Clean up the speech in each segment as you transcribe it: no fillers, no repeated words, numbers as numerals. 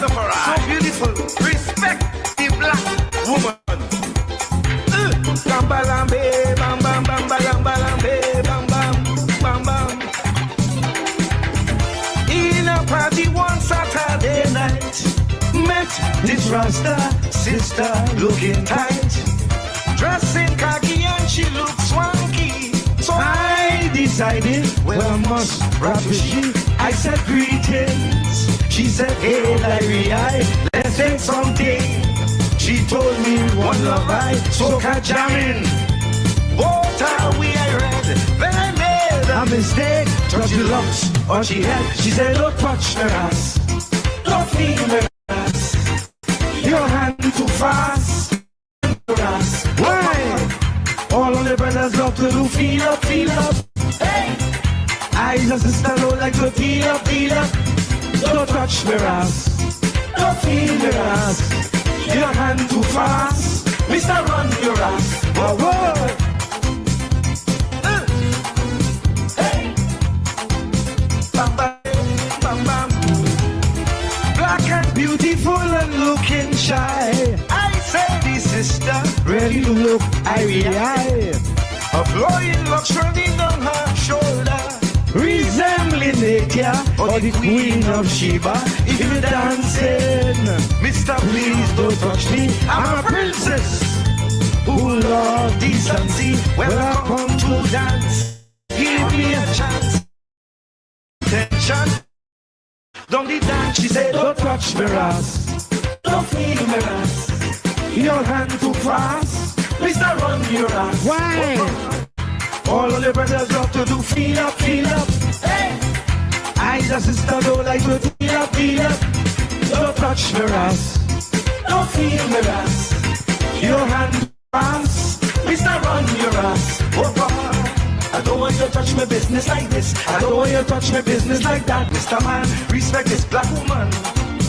So beautiful. Respect the black woman. Bam-ba-lam-be, bam-bam-bam-ba-lam-ba-lam-be, bam-bam, bam-bam. In a party one Saturday night, met this Rasta sister looking tight, dressed in khaki and she looked swanky. So I decided, well, I must rap with she. I said greetings. She said, hey Larry, let's take something. She told me one love I, soca jamming. Both are we I read, then I made a mistake. Touch the locks on she head. She said, don't touch her ass, don't feel her ass. Your hand too fast. Why? All of the brothers love to do feel up, feel up. Hey! I just sister don't like to feel up, feel up. Don't touch her ass, don't feel her ass. Your hand too fast, Mr. Run your ass. Whoa, whoa. Hey! Bam, bam, bam, bam. Black and beautiful and looking shy. I say this sister ready to look eye. A flowing locks running down her shoulder, resembling Nadia or the Queen of Sheba. If you're dancing, Mr. Please don't touch me. I'm a princess who love decency. When I come to dance, give me a chance. Attention, don't be dance. She said, don't touch me ass, don't feel me ass. Your hand too fast, Mr. Run your ass. Why? All of the brothers love to do feel up, feel up. Hey! I just sister don't like to feel up, feel up. Don't touch me ass, don't feel me ass. Your hand fast, Mr. Run your ass. Oh God, I don't want you to touch my business like this. I don't want you to touch my business like that. Mr. Man, respect this black woman.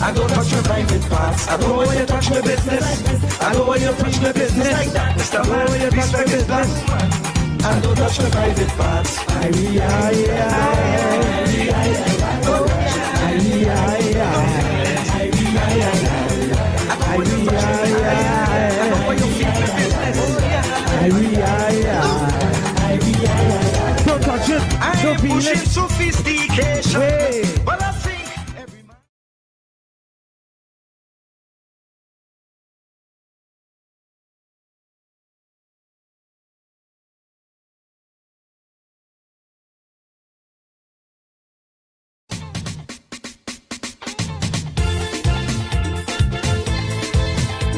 I don't touch your private parts. I don't want you to touch my business. I don't want you to touch my business like that. Mr. Man, respect this black woman. I don't touch my private parts. Don't touch it. I ain't pushing sophistication, but I think every man.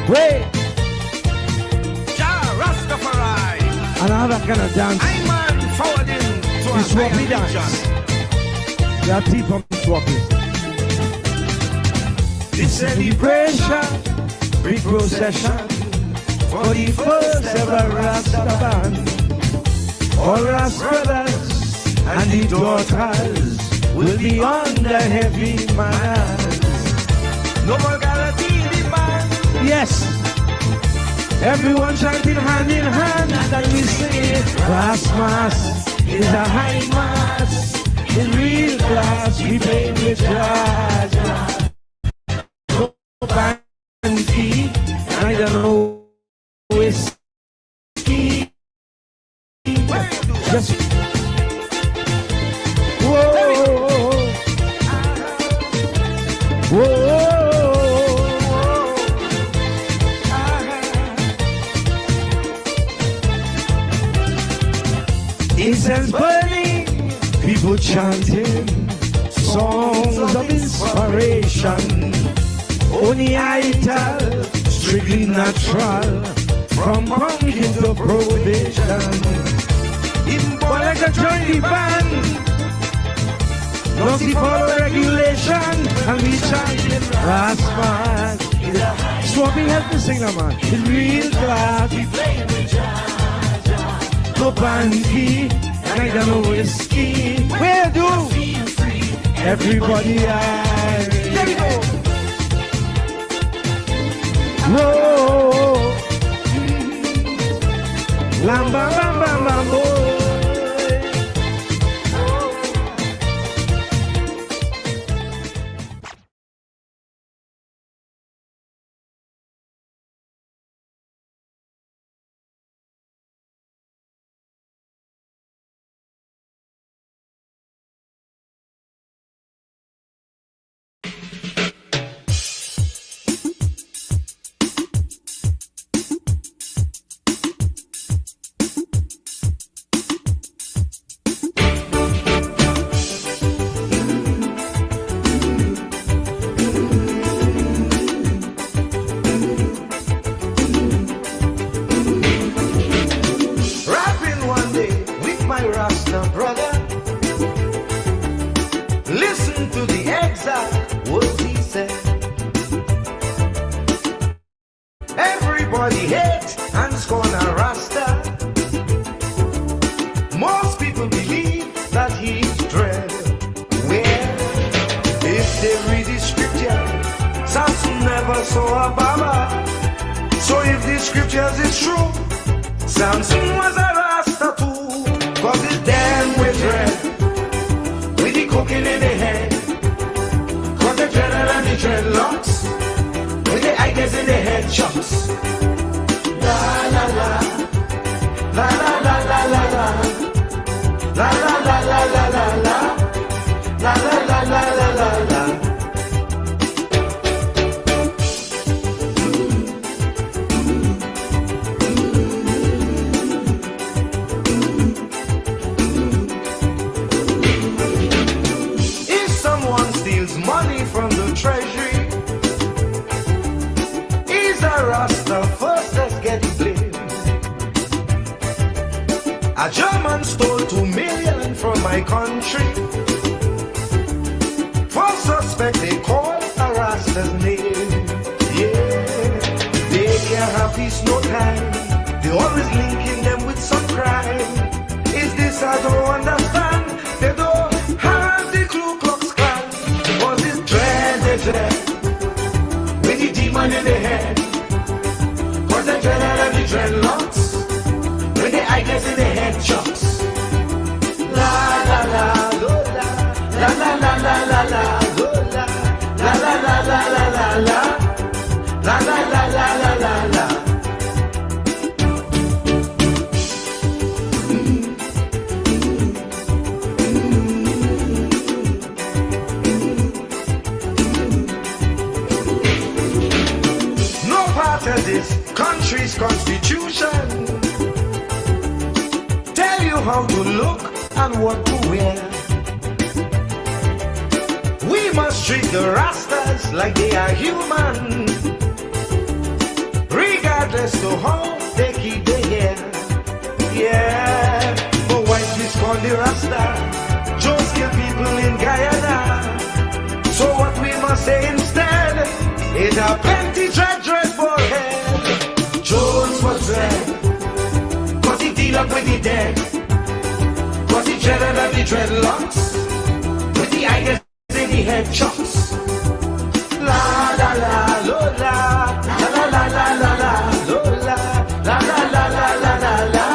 Wait, Ja Rastafari. another kind of dance. I'm man forwarding to The swappy dance. There are teeth from the swappy. It's celebration, big procession for the first ever Rasta band. All Rasta brothers and the daughters will be on the heavy mass. No more guarantee in the man. Yes. Everyone chanting hand in hand, and we sing it. Brass mass is a high mass. In real class, we play with Jaja. No bandy, and I don't know whiskey. Just whoa, whoa. Incense burning, people chanting songs of inspiration. Only I tell, strictly natural, from pumpkin to prohibition. Even boy like a join the band, don't see follow regulation, and we chanting Rasman. Swappy, help me sing that, man. In real class, we playing with Jaja. No bandy, and I don't know whiskey. Where do? Feel free, everybody. There we go. Whoa. Lamba, lamba, lamba. they read the scripture, Samson never saw a Baba. So if the scriptures is true, Samson was a Rasta too. Cause it's damn with red, with the cooking in the head. Cause the dreaded and the dreadlocks, with the ideas in the head chops. La la la, la la la la la la. La la la la la la la, la la la la la la la. If someone steals money from the treasury, he's a Rasta first, let's get blamed. A German stole 2 million from my country. For suspect they call a Rasta's name. Yeah, they can't have peace no time. They always linking them with some crime. Is this I don't understand? They don't have the Ku Klux Klan. Cause it's dread, with the demon in the head. Cause the dread and the dreadlocks, with the ideas in the head chops. La la la, la la la la la la la, la la la la la la la, la la la la la la la. No part of this country's constitution tell you how to look and what to wear. We must treat the Rastas like they are human, regardless to how they keep their hair. Yeah, but whites miscall the Rasta, Jones kill people in Guyana. So what we must say instead is a plenty dreadful head. Jones was red, cause he deal up with the dead. Cause he dreaded and the dreadlocks, with the ideas in the head chops. La la la, lo la, la la la la la la, lo la, la la la la la la la,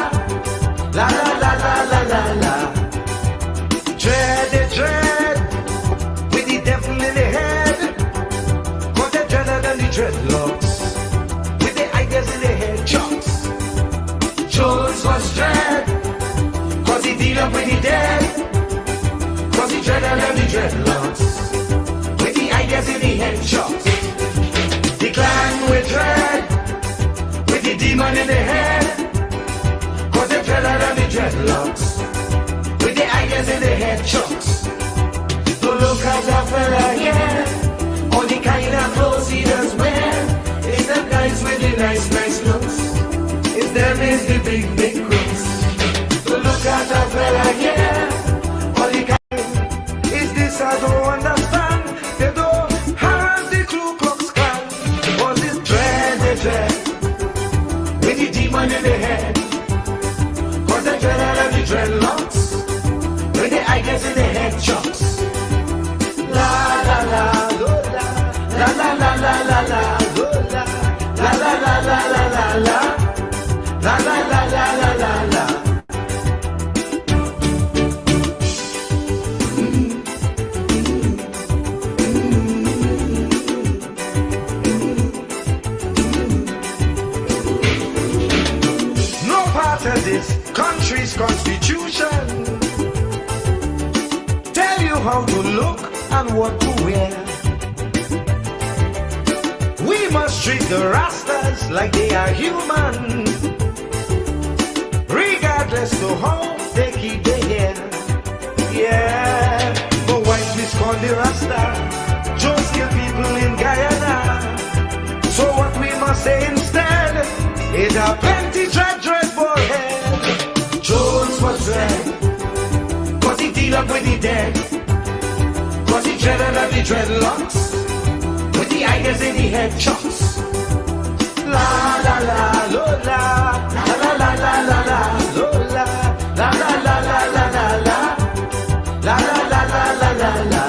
la la la la la la la. Dread, with the devil in the head. Cause they dreaded and the dreadlocks, with the ideas in the head chops. Jones was dread, cause he deal up with the dead. Cause he dreaded and the dreadlocks, with the ideas in the head chops. The clan with dread, with the demon in the head. Cause they dreaded and the dreadlocks, with the ideas in the head chops. So look at that fella here, all the kind of clothes he does wear. It's the guys with the nice looks, it's them is the big crooks. So look at that fella here, all the kind, is this I don't understand. They don't have the Ku Klux Klan, cause it's dread, with the demon in the head. Cause they dread and the dreadlocks, with the ideas in the head chops. La la la, lo la, la la la la la la, lo la, la la la la la la la, la la la la la la la. No part of this country's constitution tell you how to look and what to wear. We must treat the Rastas like they are human, regardless to how they keep their hair. Yeah, but whites miscall the Rasta, Jones kill people in Guyana. So what we must say instead is a plenty dreadful head. Jones was red, cause he deal up with the dead. Cause he dreaded and the dreadlocks, with the ideas in the head chops. La la la, lo la, la la la la la la, lo la, la la la la la la la, la la la la la la la.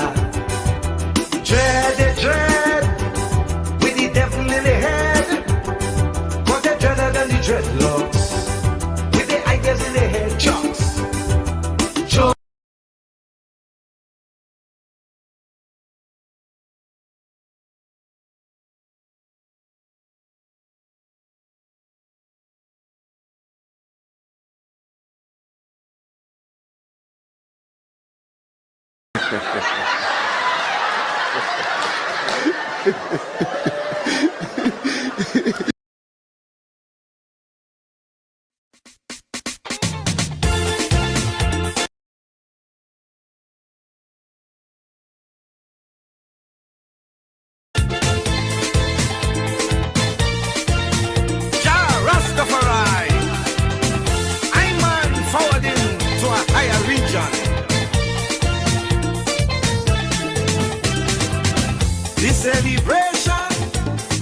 This celebration,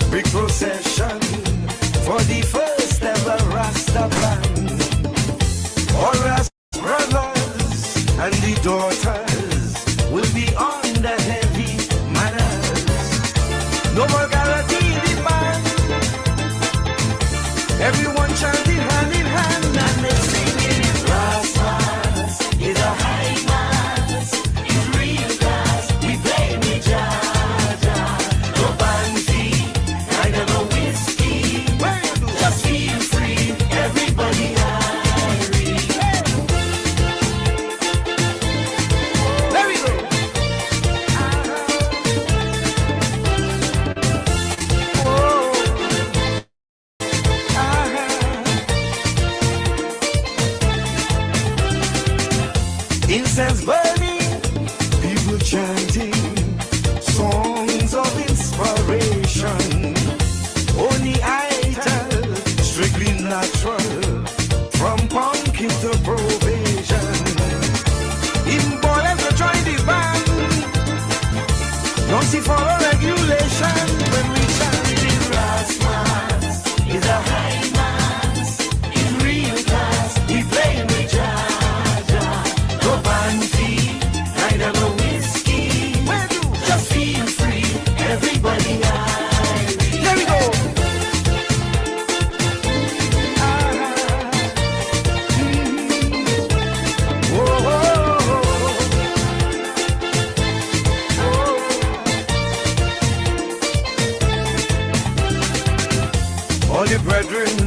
big procession for the first ever Rasta band. All Rasta brothers and the daughters will be on the heavy manners. No more guarantee in the band. Everyone chanting hand in hand and they singing Rasmas is a high mass, is real class. We play me jazz. Just feel free, everybody Irish. There we go. Incense burning, people chanting songs of inspiration. Only idol, strictly natural, from pumpkin to probation. Even ballers will join the band. Don't see follow regulation when we chant in Rasmas. Is a high mass, is real class. We play with Jaja. No banfi, neither no whiskey. Just feel free, everybody. There we go. All the brethren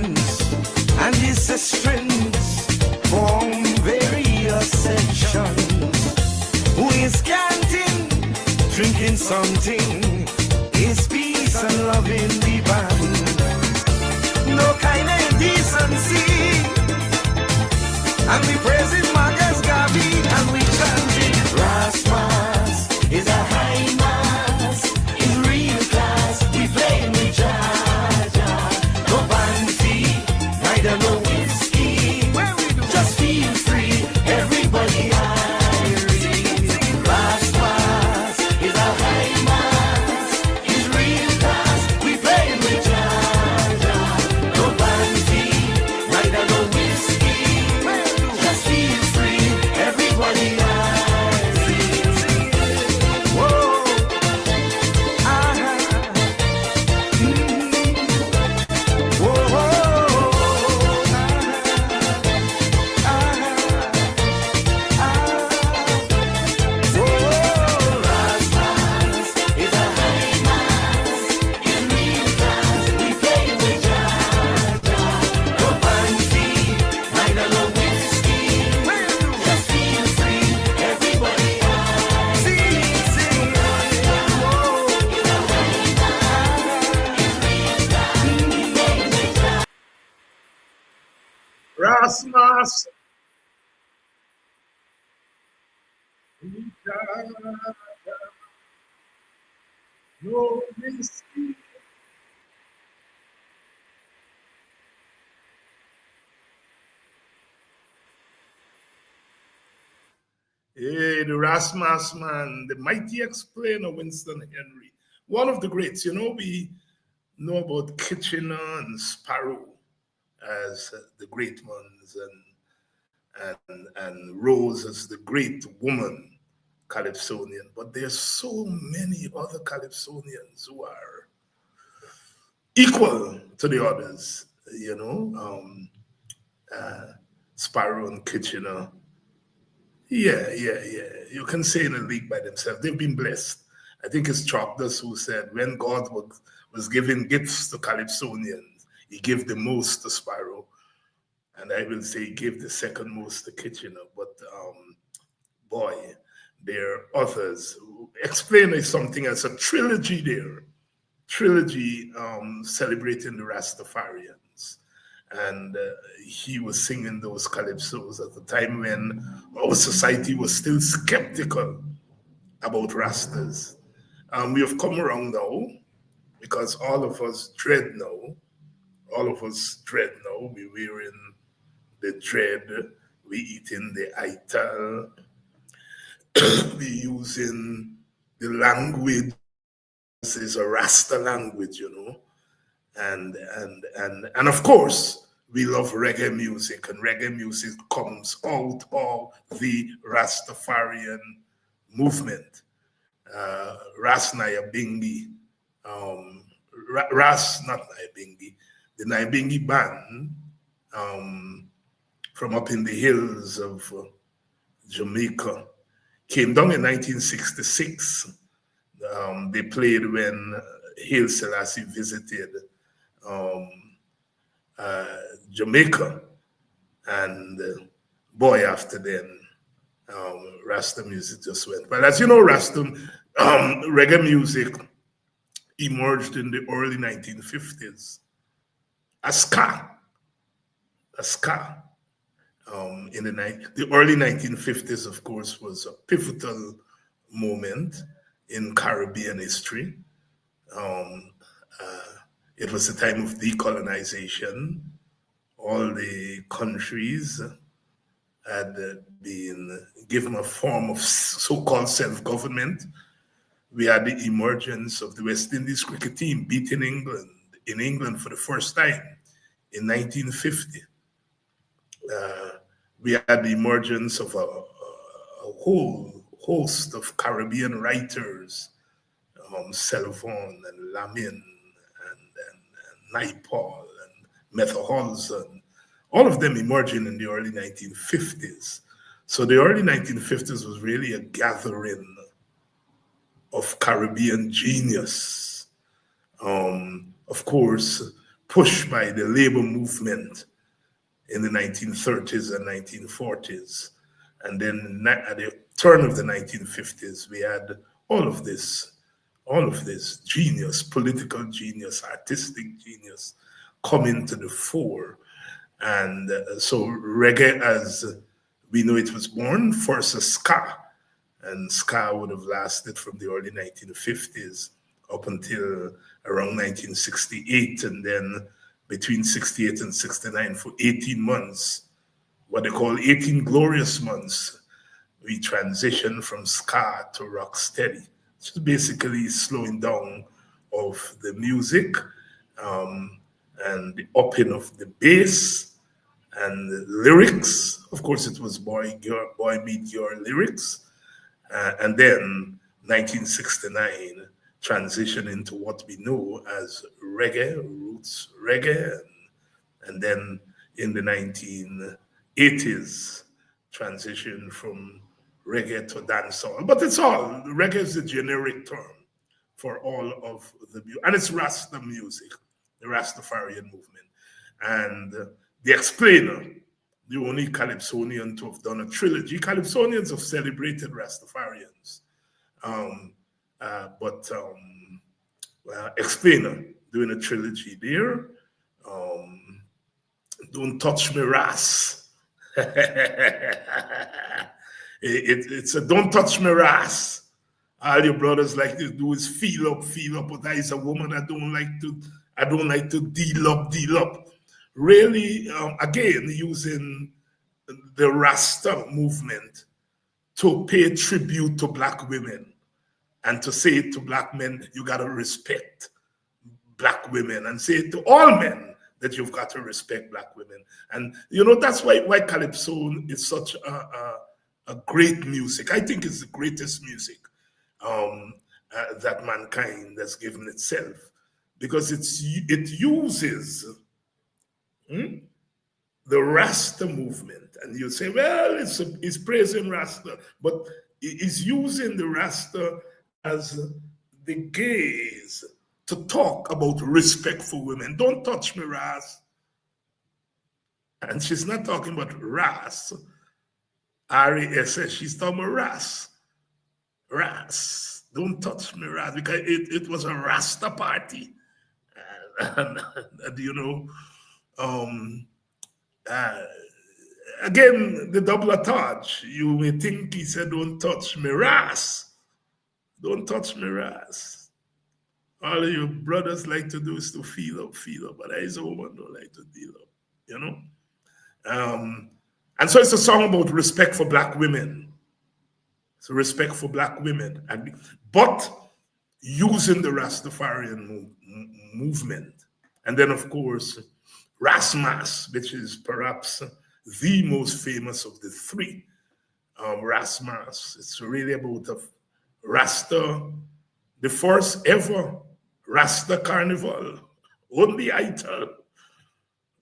and the sistrins form various sections. Who is canting, drinking something, is peace and love in the band. No kind of indecency. And we praising Marcus Garvey and we chanting Rasmas is a high mass, is real class. We play with Jaja. No banfi, neither no whiskey. Just feel free, everybody Irish. Rasmas is a high mass, is real class. We play with Jaja. No banfi, neither no whiskey. Just feel free, everybody Irish. Whoa, Rasmas. No whiskey. Hey, the Rasmus man, the mighty explainer Winston Henry, one of the greats. You know, we know about Kitchener and Sparrow as the great ones, and Rose as the great woman Calypsonian. But there's so many other Calypsonians who are equal to the others. You know, Sparrow and Kitchener. Yeah. You can say in a league by themselves. They've been blessed. I think it's Chocdas who said when God was giving gifts to Calypsonians, he gave the most to Sparrow. And I will say he gave the second most to Kitchener. But boy, there are others. Explain something as a trilogy there. Trilogy celebrating the Rastafarians. And he was singing those calypsos at the time when our society was still skeptical about Rastas. We have come around now because all of us dread now. All of us dread now. We wearing the dread. We eating the ital. We using the language. This is a Rasta language, you know. And of course, we love reggae music, and reggae music comes out of the Rastafarian movement. Ras Nyabinghi, Ras, not Nyabinghi, the Nyabinghi band from up in the hills of Jamaica came down in 1966. They played when Haile Selassie visited Jamaica, and boy, after then, Rasta music just went. But as you know, Rasta reggae music emerged in the early 1950s. A ska. In the early 1950s, of course, was a pivotal moment in Caribbean history. It was a time of decolonization. All the countries had been given a form of so-called self-government. We had the emergence of the West Indies cricket team beating England in England for the first time in 1950. We had the emergence of a whole host of Caribbean writers, Selvon and Lamin and Naipaul and Method Hudson, all of them emerging in the early 1950s. So the early 1950s was really a gathering of Caribbean genius, of course, pushed by the labor movement in the 1930s and 1940s. And then at the turn of the 1950s, we had all of this genius, political genius, artistic genius coming to the fore. And so reggae, as we know it was born, first as ska, and ska would have lasted from the early 1950s up until around 1968, and then between 68 and 69 for 18 months, what they call 18 glorious months, we transitioned from ska to rock steady. It's basically slowing down of the music and the upping of the bass and the lyrics. Of course, it was boy meet girl lyrics. And then 1969 transition into what we know as reggae, roots reggae, and then in the 1980s transition from reggae to dancehall. But it's all, reggae is a generic term for all of the music, and it's Rasta music, the Rastafarian movement. And the Explainer, the only Calypsonian to have done a trilogy. Calypsonians have celebrated Rastafarians. But Explainer doing a trilogy there. Don't Touch Me Ras. It's a Don't Touch Me Ras. All your brothers like to do is feel up, but I is a woman I don't like to deal up. Really, again, using the Rasta movement to pay tribute to Black women and to say to Black men, you got to respect Black women, and say to all men that you've got to respect Black women. And, you know, that's why Calypso is such a great music. I think it's the greatest music that mankind has given itself, because it uses the Rasta movement. And you say, well, it's praising Rasta, but it's using the Rasta as the gaze to talk about respect for women. Don't touch me, Ras. And she's not talking about Ras, R-A-S-S, she's talking about Ras. Ras. Don't touch me, Ras, because it was a Rasta party. And, you know, um, uh, again, the double attach. You may think he said, don't touch me, Ras. Don't touch me, Ras. All of your brothers like to do is to feel up. But I, as a woman, don't like to deal up, you know? And so it's a song about respect for black women. It's a respect for black women. But using the Rastafarian movement. And then, of course, Rasmas, which is perhaps the most famous of the three. Rasmas. It's really about a Rasta, the first ever Rasta carnival. Only Ital.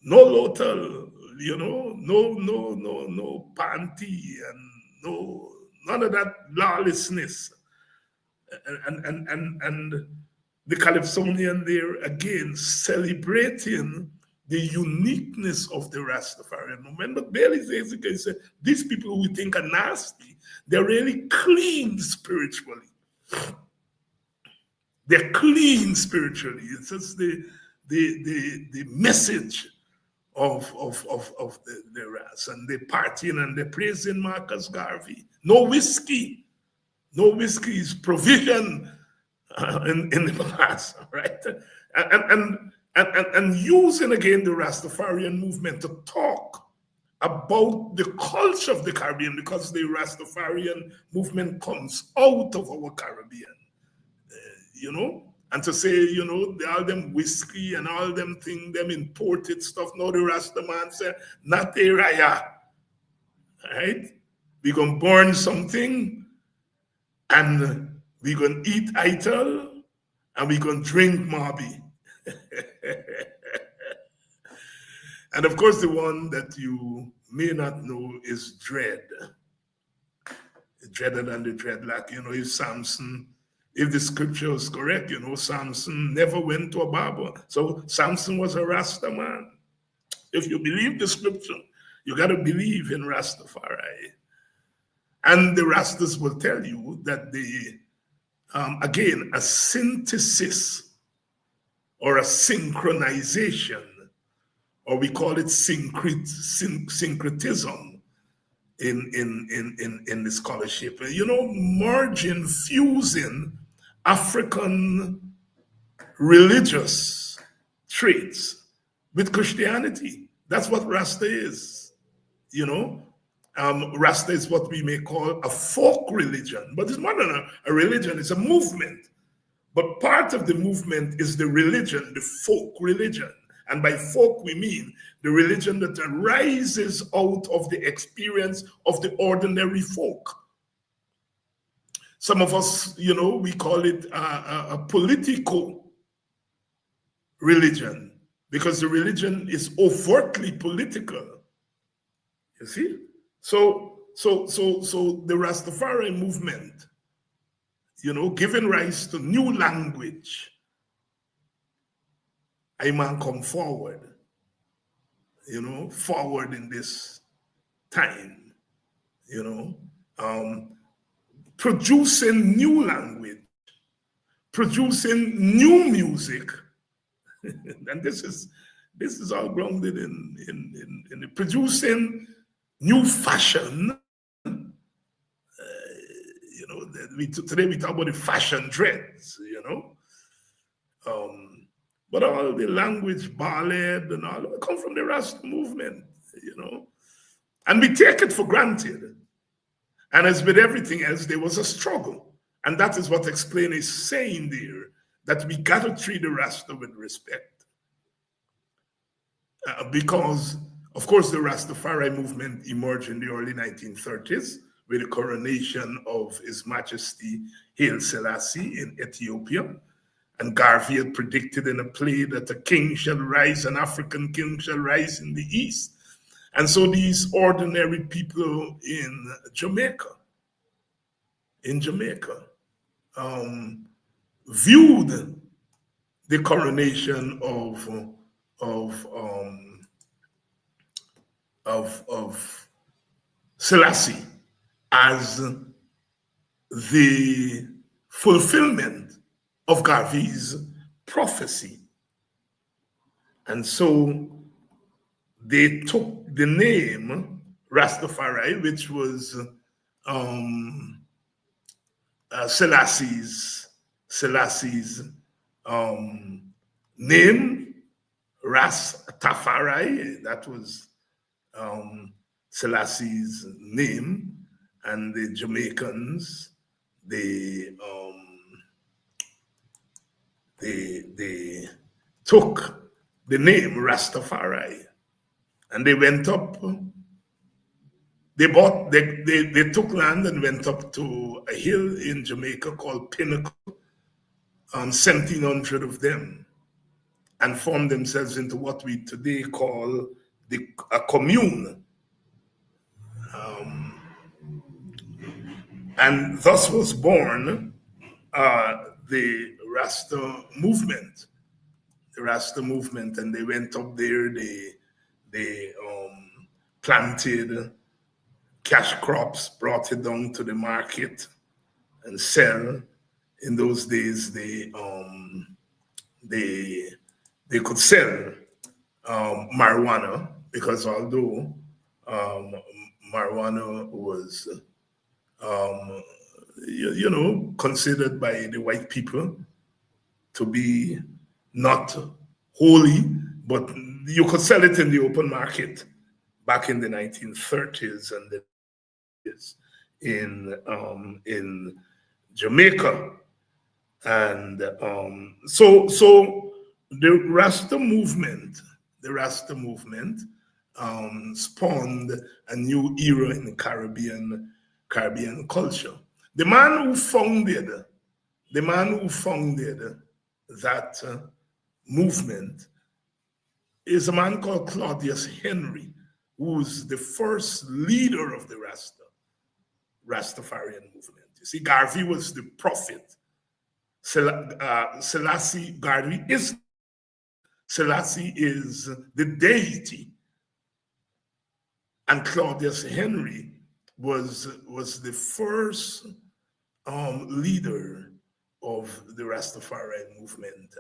No Lotal, you know, no panty and none of that lawlessness. And the Calypsonian there again celebrating the uniqueness of the Rastafarian movement. But Bailey basically said, these people who we think are nasty, they're really clean spiritually. They're clean spiritually. It's just the message of the Ras, and they're partying and they're praising Marcus Garvey. No whiskey is provision in the past, right? And using again the Rastafarian movement to talk about the culture of the Caribbean, because the Rastafarian movement comes out of our Caribbean, you know, and to say, you know, all them whiskey and all them thing, them imported stuff. Now the Rasta man say, not a raya, right? We're going to burn something and we're going to eat ital and we're going to drink Marby. And of course, the one that you may not know is Dread. Dreader than the dreadlock. You know, if Samson, if the scripture is correct, you know, Samson never went to a barber. So Samson was a Rasta man. If you believe the scripture, you got to believe in Rastafari. And the Rastas will tell you that again, a synthesis or a synchronization, or we call it syncretism in the scholarship. You know, merging, fusing African religious traits with Christianity. That's what Rasta is, you know. Rasta is what we may call a folk religion, but it's more than a religion, it's a movement. But part of the movement is the religion, the folk religion. And by folk, we mean the religion that arises out of the experience of the ordinary folk. Some of us, you know, we call it a political religion, because the religion is overtly political. You see? So the Rastafari movement, you know, giving rise to new language, I man come forward, you know, forward in this time, you know, producing new language, producing new music, and this is all grounded in producing new fashion. You know, today we talk about the fashion dreads, you know. But all the language, ballad and all, come from the Rasta movement, you know. And we take it for granted. And as with everything else, there was a struggle. And that is what Explain is saying there, that we got to treat the Rasta with respect. Because, of course, the Rastafari movement emerged in the early 1930s with the coronation of His Majesty Haile Selassie in Ethiopia. And Garvey had predicted in a play that a king shall rise, an African king shall rise in the East. And so these ordinary people in Jamaica, viewed the coronation of Selassie as the fulfillment of Garvey's prophecy. And so they took the name Rastafari, which was Selassie's name, Rastafari. That was Selassie's name, and the Jamaicans, they took the name Rastafari, and they went up. They took land and went up to a hill in Jamaica called Pinnacle, 1,700 of them, and formed themselves into what we today call a commune. And thus was born the Rasta movement. The Rasta movement, and they went up there. They planted cash crops, brought it down to the market, and sell. In those days, they could sell marijuana, because although marijuana was considered by the white people to be not holy, but you could sell it in the open market back in the 1930s and the in Jamaica. And so the Rasta movement spawned a new era in the Caribbean culture. The man who founded that movement is a man called Claudius Henry, who's the first leader of the Rastafarian movement. You see, Garvey was the prophet. Selassie is the deity, and Claudius Henry was the first leader of the Rastafarian movement.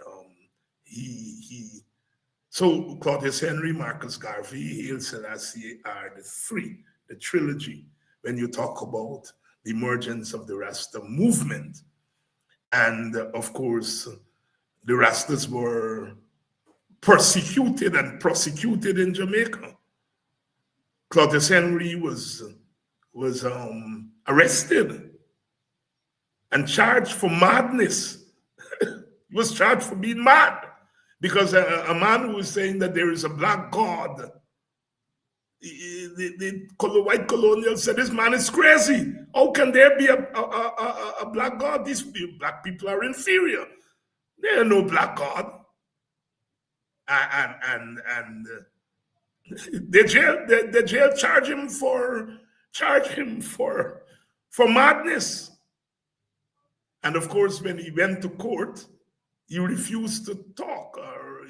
So Claudius Henry, Marcus Garvey, Haile Selassie are the trilogy when you talk about the emergence of the Rasta movement. And of course, the Rastas were persecuted and prosecuted in Jamaica. Claudius Henry was arrested and charged for madness. He was charged for being mad because a man who was saying that there is a black God, the white colonials said, this man is crazy. How can there be a black God? These black people are inferior. There are no black God. And the jail charged him for madness. And of course, when he went to court, he refused to talk, or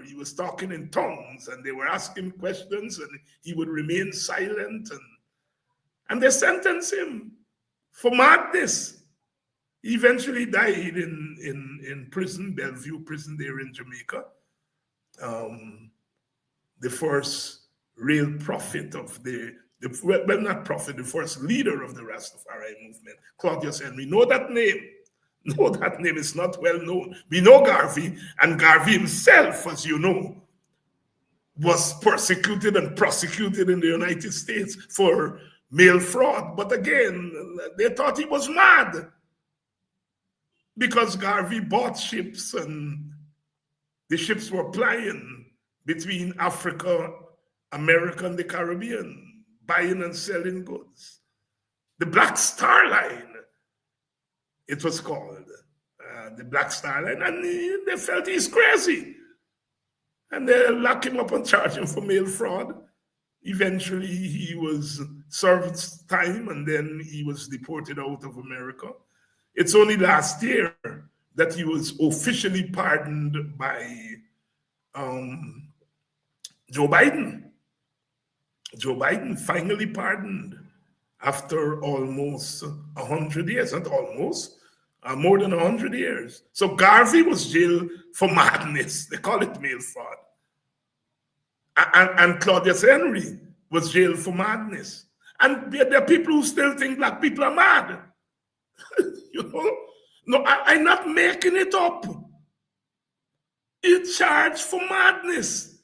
he was talking in tongues, and they were asking questions, and he would remain silent, and they sentenced him for madness. He eventually died in prison, Bellevue prison there in Jamaica. The first real prophet of the first leader of the Rastafari movement, Claudius Henry. Know that name. No, that name is not well known. We know Garvey, and Garvey himself, as you know, was persecuted and prosecuted in the United States for mail fraud. But again, they thought he was mad because Garvey bought ships, and the ships were plying between Africa, America, and the Caribbean, buying and selling goods. The Black Star Line, it was called, the Black Star Line, and they felt he's crazy. And they locked him up and charged him for mail fraud. Eventually, he was served time, and then he was deported out of America. It's only last year that he was officially pardoned by Joe Biden. Joe Biden finally pardoned after almost 100 years, not almost, more than 100 years. So Garvey was jailed for madness. They call it mail fraud. And Claudius Henry was jailed for madness. And there are people who still think black people are mad. You know? No, I'm not making it up. He charged for madness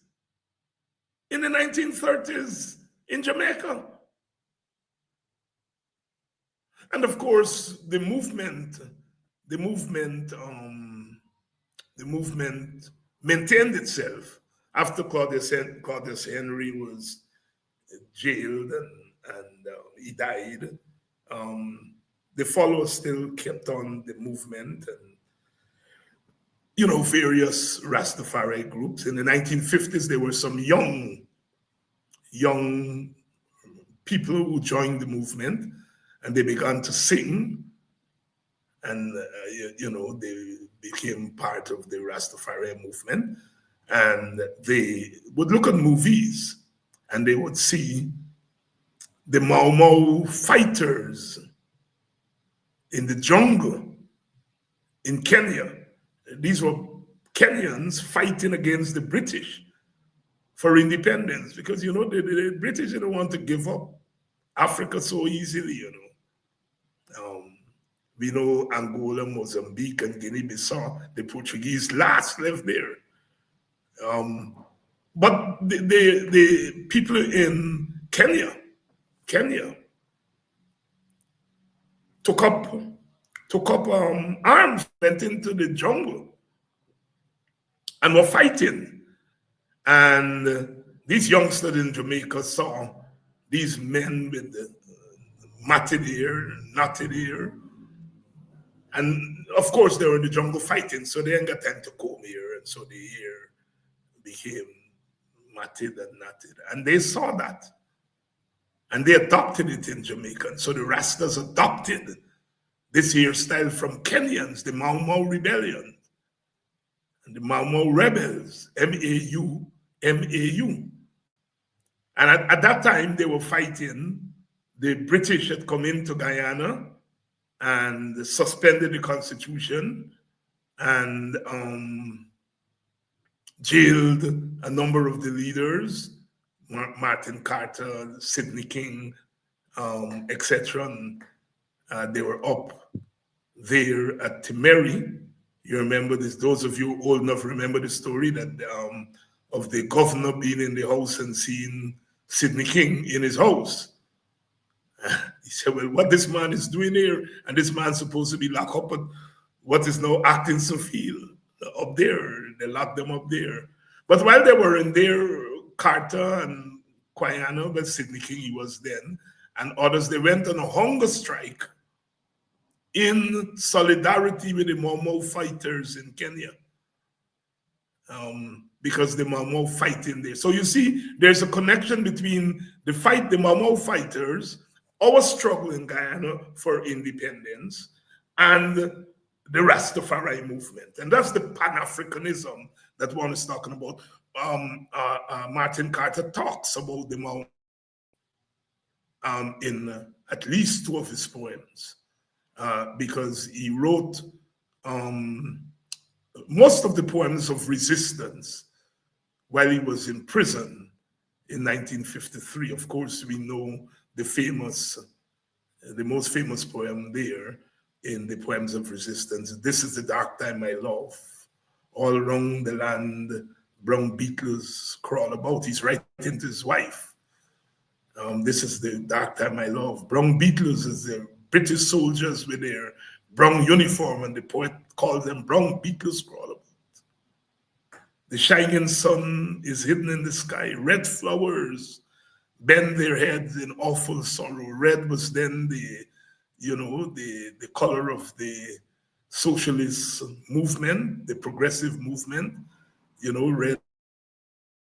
in the 1930s in Jamaica. And of course, the movement maintained itself after Claudius Henry was jailed and he died. The followers still kept on the movement, and various Rastafari groups. In the 1950s, there were some young people who joined the movement, and they began to sing, and they became part of the Rastafari movement. And they would look at movies, and they would see the Mau Mau fighters in the jungle in Kenya. These were Kenyans fighting against the British for independence, because the British didn't want to give up Africa so easily. We know Angola, Mozambique, and Guinea-Bissau, the Portuguese last left there. But the people in Kenya took up arms, went into the jungle, and were fighting. And these youngsters in Jamaica saw these men with the matted hair, knotted hair. And of course, they were in the jungle fighting, so they ain't got time to comb hair, and so the hair became matted and knotted. And they saw that, and they adopted it in Jamaica. And so the Rastas adopted this hairstyle from Kenyans, the Mau Mau Rebellion, and the Mau Mau Rebels, M-A-U. And at that time, they were fighting. The British had come into Guyana and suspended the constitution and jailed a number of the leaders, Martin Carter, Sidney King, etc. They were up there at Timeri. You remember this? Those of you old enough remember the story that of the governor being in the house and seeing Sidney King in his house. He said, well, what this man is doing here, and this man's supposed to be locked up at what is now Atkinson Field up there. They locked them up there. But while they were in there, Carter and Quayana, but Sidney King he was then, and others, they went on a hunger strike in solidarity with the Mau Mau fighters in Kenya. Because the Mau Mau fighting there. So you see, there's a connection between the Mau Mau fighters, our struggle in Guyana for independence, and the Rastafari movement. And that's the Pan-Africanism that one is talking about. Martin Carter talks about the Mau in at least two of his poems, because he wrote most of the poems of resistance while he was in prison in 1953. Of course, we know the most famous poem there in the poems of resistance. This is the dark time I love. All around the land, brown beetles crawl about. He's writing to his wife. This is the dark time I love. Brown beetles is the British soldiers with their brown uniform, and the poet calls them brown beetles crawl about. The shining sun is hidden in the sky. Red flowers bend their heads in awful sorrow. Red was then the color of the socialist movement, the progressive movement. Red,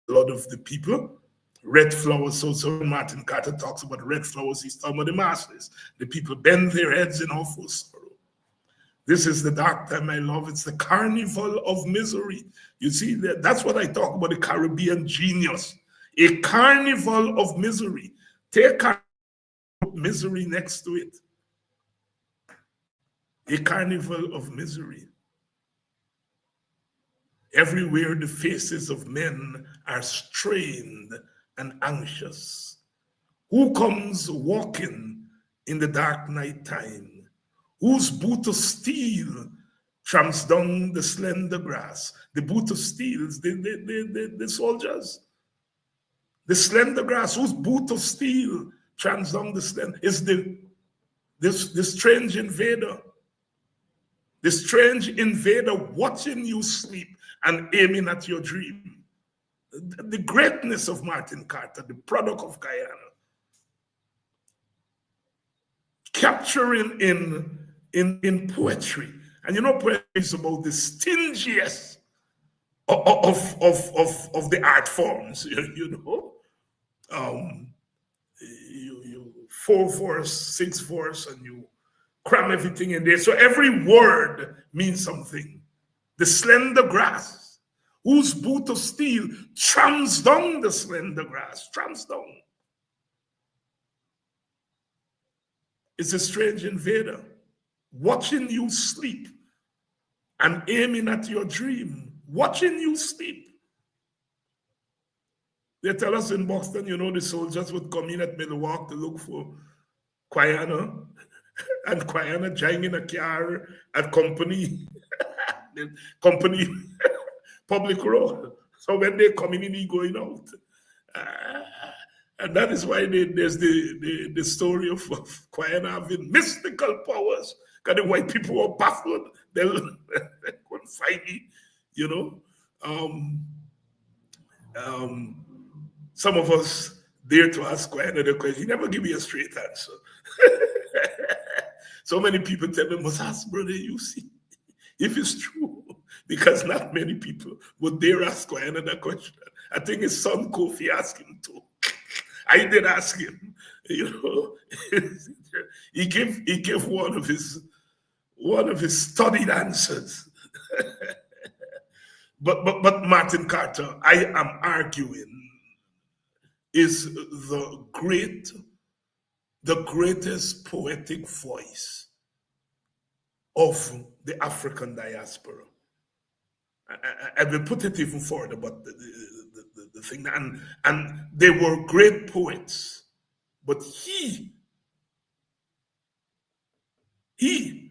a lot of the people. Red flowers, so Martin Carter talks about red flowers, he's talking about the masses. The people bend their heads in awful sorrow. This is the dark time I love. It's the carnival of misery. You see, that's what I talk about, the Caribbean genius. A carnival of misery. Take misery next to it. A carnival of misery. Everywhere the faces of men are strained and anxious. Who comes walking in the dark night time? Whose boot of steel tramps down the slender grass? The boot of steel is the soldiers. The slender grass, whose boot of steel tramps down the slender, is the strange invader. The strange invader watching you sleep and aiming at your dream. The greatness of Martin Carter, the product of Guyana, capturing in poetry. And you know, poetry is about the stinginess of the art forms, you know. You 4 verse, 6 verse, and you cram everything in there. So every word means something. The slender grass, whose boot of steel tramps down the slender grass, tramps down. It's a strange invader watching you sleep and aiming at your dream, watching you sleep. They tell us in Boston, you know, the soldiers would come in at Milwaukee to look for Guyana, and Guyana joining a car at company public road. So when they come in, he going out. And that is why there's the story of Guyana having mystical powers. Because the white people were baffled. They couldn't find me, you know. Some of us dare to ask Guyana the question. He never give me a straight answer. So many people tell me, must ask, brother, you see, if it's true, because not many people would dare ask Guyana that question. I think his son Kofi asked him too. I did ask him, you know. he gave one of his studied answers. but Martin Carter, I am arguing, is the greatest poetic voice of the African diaspora. I will put it even further, but the thing, and they were great poets, but he, you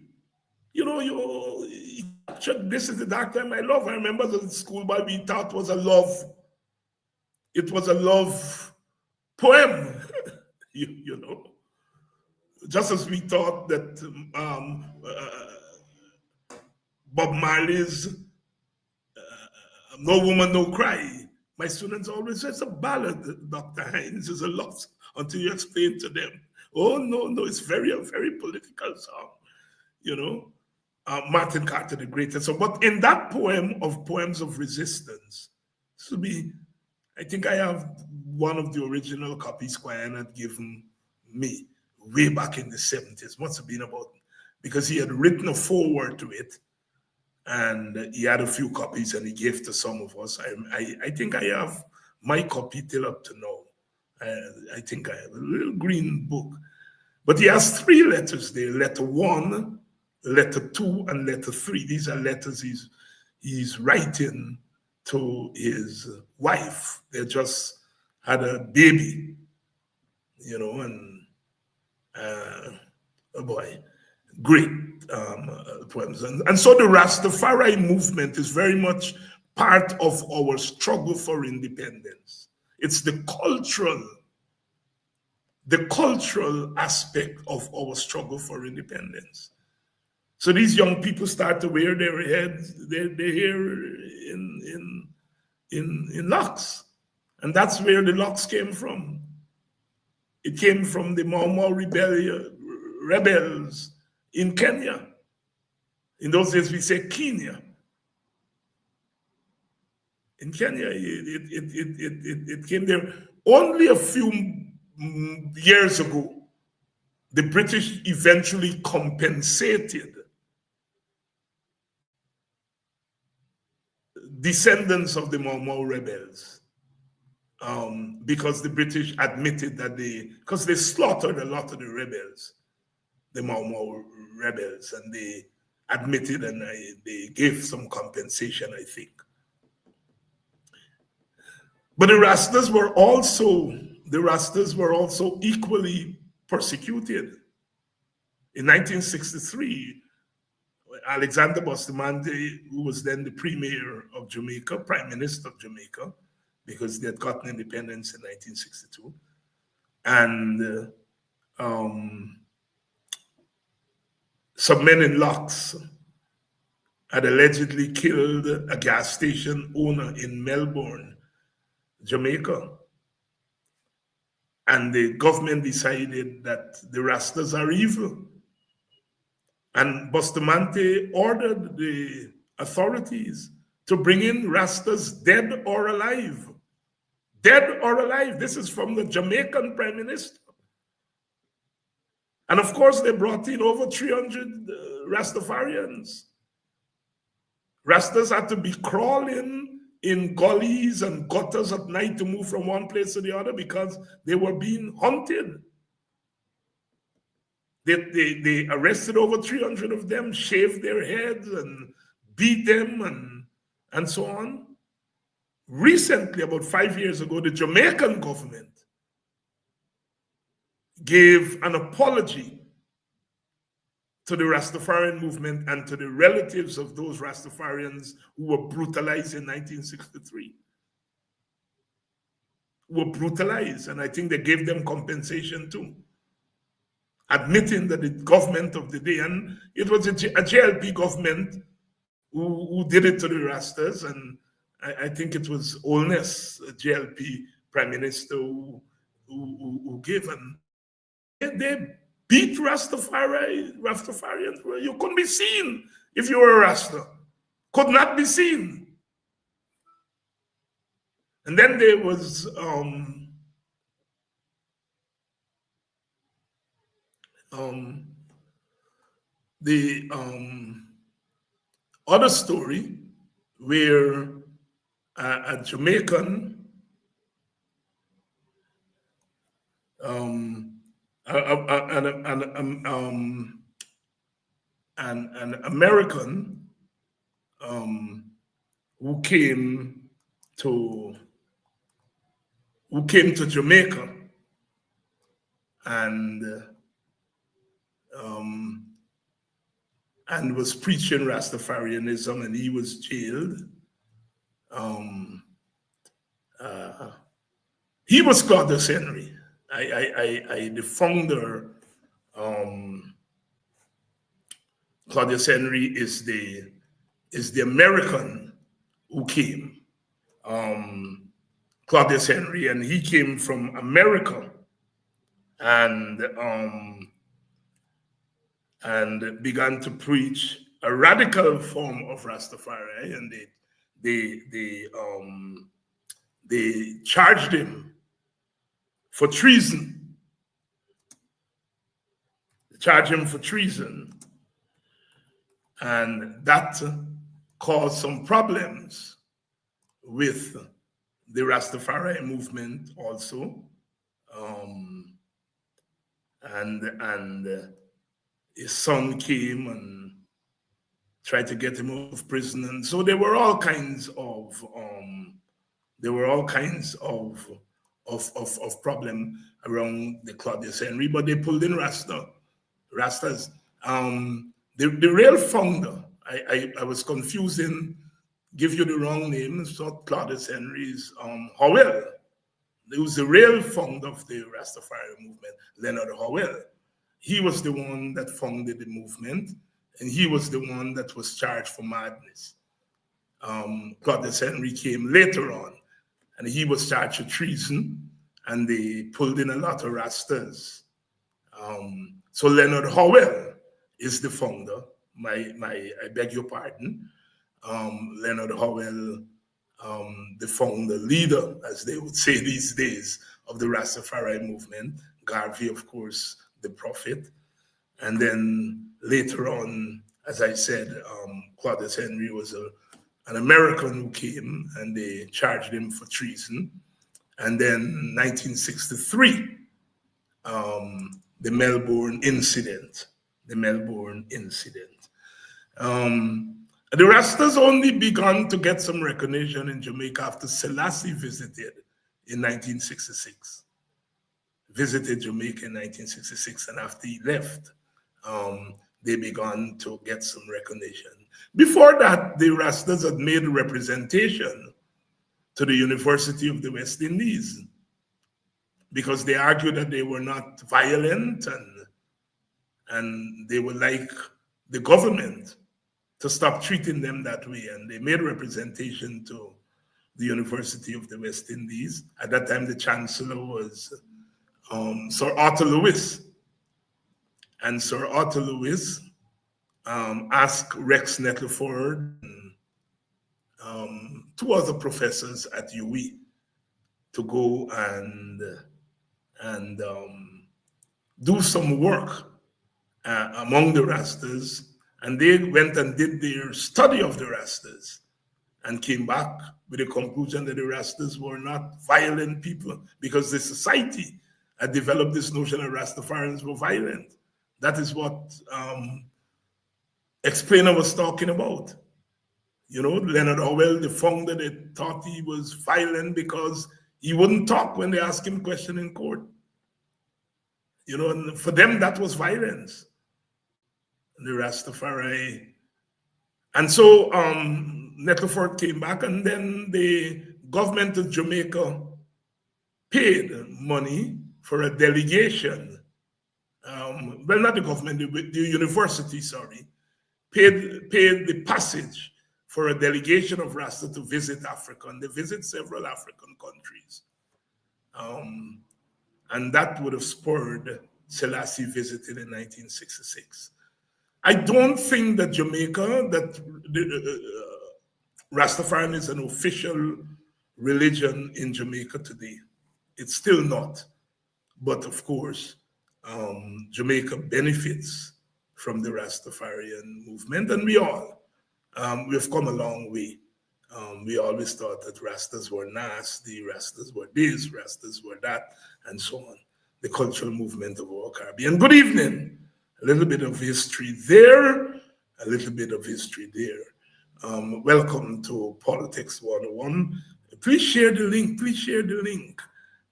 know, this is the dark time I love. I remember the school boy we thought was a love. It was a love poem, you know. Just as we thought that Bob Marley's No Woman, No Cry, my students always say it's a ballad, Dr. Hines, is a love until you explain to them. Oh, no, it's a very political song, you know. Martin Carter, the greatest. So, but in that poem of Poems of Resistance, to be, I think I have one of the original copies Guyana had given me way back in the 70s. Must have been about, because he had written a foreword to it, and he had a few copies and he gave to some of us. I think I have my copy till up to now. I think I have a little green book. But he has 3 letters there: letter 1, letter 2, and letter 3. These are letters he's writing to his wife. They just had a baby, you know, and oh boy, great poems. And so the Rastafari movement is very much part of our struggle for independence. It's the cultural aspect of our struggle for independence. So these young people start to wear their heads, their hair in locks. And that's where the locks came from. It came from the Mau Mau rebels in Kenya. In those days, we say Kenya. In Kenya, it came there only a few years ago. The British eventually compensated descendants of the Mau Mau rebels. because the British admitted that because they slaughtered a lot of the rebels, the Mau Mau rebels, and they admitted and they gave some compensation, I think. But the Rastas were also equally persecuted. In 1963, Alexander Bustamante, who was then the premier of Jamaica, prime minister of Jamaica, because they had gotten independence in 1962, and some men in locks had allegedly killed a gas station owner in Melbourne, Jamaica. And the government decided that the Rastas are evil. And Bustamante ordered the authorities to bring in Rastas dead or alive. Dead or alive. This is from the Jamaican prime minister. And of course, they brought in over 300 Rastafarians. Rastas had to be crawling in gullies and gutters at night to move from one place to the other because they were being hunted. They arrested over 300 of them, shaved their heads and beat them and so on. Recently, about 5 years ago, the Jamaican government gave an apology to the Rastafarian movement and to the relatives of those Rastafarians who were brutalized in 1963. Were brutalized, and I think they gave them compensation too, admitting that the government of the day, and it was a JLP government who did it to the Rastas, and I think it was Holness, a JLP prime minister, who gave, and they beat Rastafarians. You couldn't be seen if you were a Rasta. Could not be seen. And then there was the other story where a Jamaican an American who came to Jamaica and was preaching Rastafarianism, and he was jailed. He was Claudius Henry. The founder, Claudius Henry is the American who came. Claudius Henry, and he came from America, and began to preach a radical form of Rastafari, and they charged him for treason. They charged him for treason, and that caused some problems with the Rastafari movement also, and his son came and tried to get him out of prison, and so there were all kinds of problem around the Claudius Henry, but they pulled in Rastas. The real founder, I was confusing, give you the wrong name, it's not Claudius Henry's, Howell. He was the real founder of the Rastafari movement, Leonard Howell. He was the one that founded the movement, and he was the one that was charged for madness. Claudius Henry came later on, and he was charged with treason, and they pulled in a lot of Rastas. So Leonard Howell is the founder. I beg your pardon. Leonard Howell, the founder, leader, as they would say these days, of the Rastafari movement. Garvey, of course, the prophet. And then later on, as I said, Claudius Henry was an American who came, and they charged him for treason. And then 1963, the Melbourne incident. The Melbourne incident. The Rastas only began to get some recognition in Jamaica after Selassie visited in 1966. Visited Jamaica in 1966, and after he left, they began to get some recognition. Before that, the Rastas had made a representation to the University of the West Indies because they argued that they were not violent and they would like the government to stop treating them that way. And they made a representation to the University of the West Indies. At that time, the chancellor was Sir Arthur Lewis. And Sir Arthur Lewis asked Rex Nettleford and two other professors at UWI to go and do some work among the Rastas. And they went and did their study of the Rastas and came back with the conclusion that the Rastas were not violent people because the society had developed this notion that Rastafarians were violent. That is what Explainer was talking about. You know, Leonard Howell, the founder, they thought he was violent because he wouldn't talk when they asked him a question in court. You know, and for them, that was violence. The Rastafari. And so Nettleford came back, and then the government of Jamaica paid money for a delegation. Well, not the government, the university, sorry, paid the passage for a delegation of Rasta to visit Africa, and they visit several African countries. And that would have spurred Selassie visited in 1966. I don't think that Jamaica, that Rastafarian is an official religion in Jamaica today. It's still not. But of course, Jamaica benefits from the Rastafarian movement, and we all. We've come a long way. We always thought that Rastas were nasty, Rastas were this, Rastas were that, and so on. The cultural movement of our Caribbean. Good evening. A little bit of history there, a little bit of history there. Welcome to Politics 101. Please share the link. Please share the link.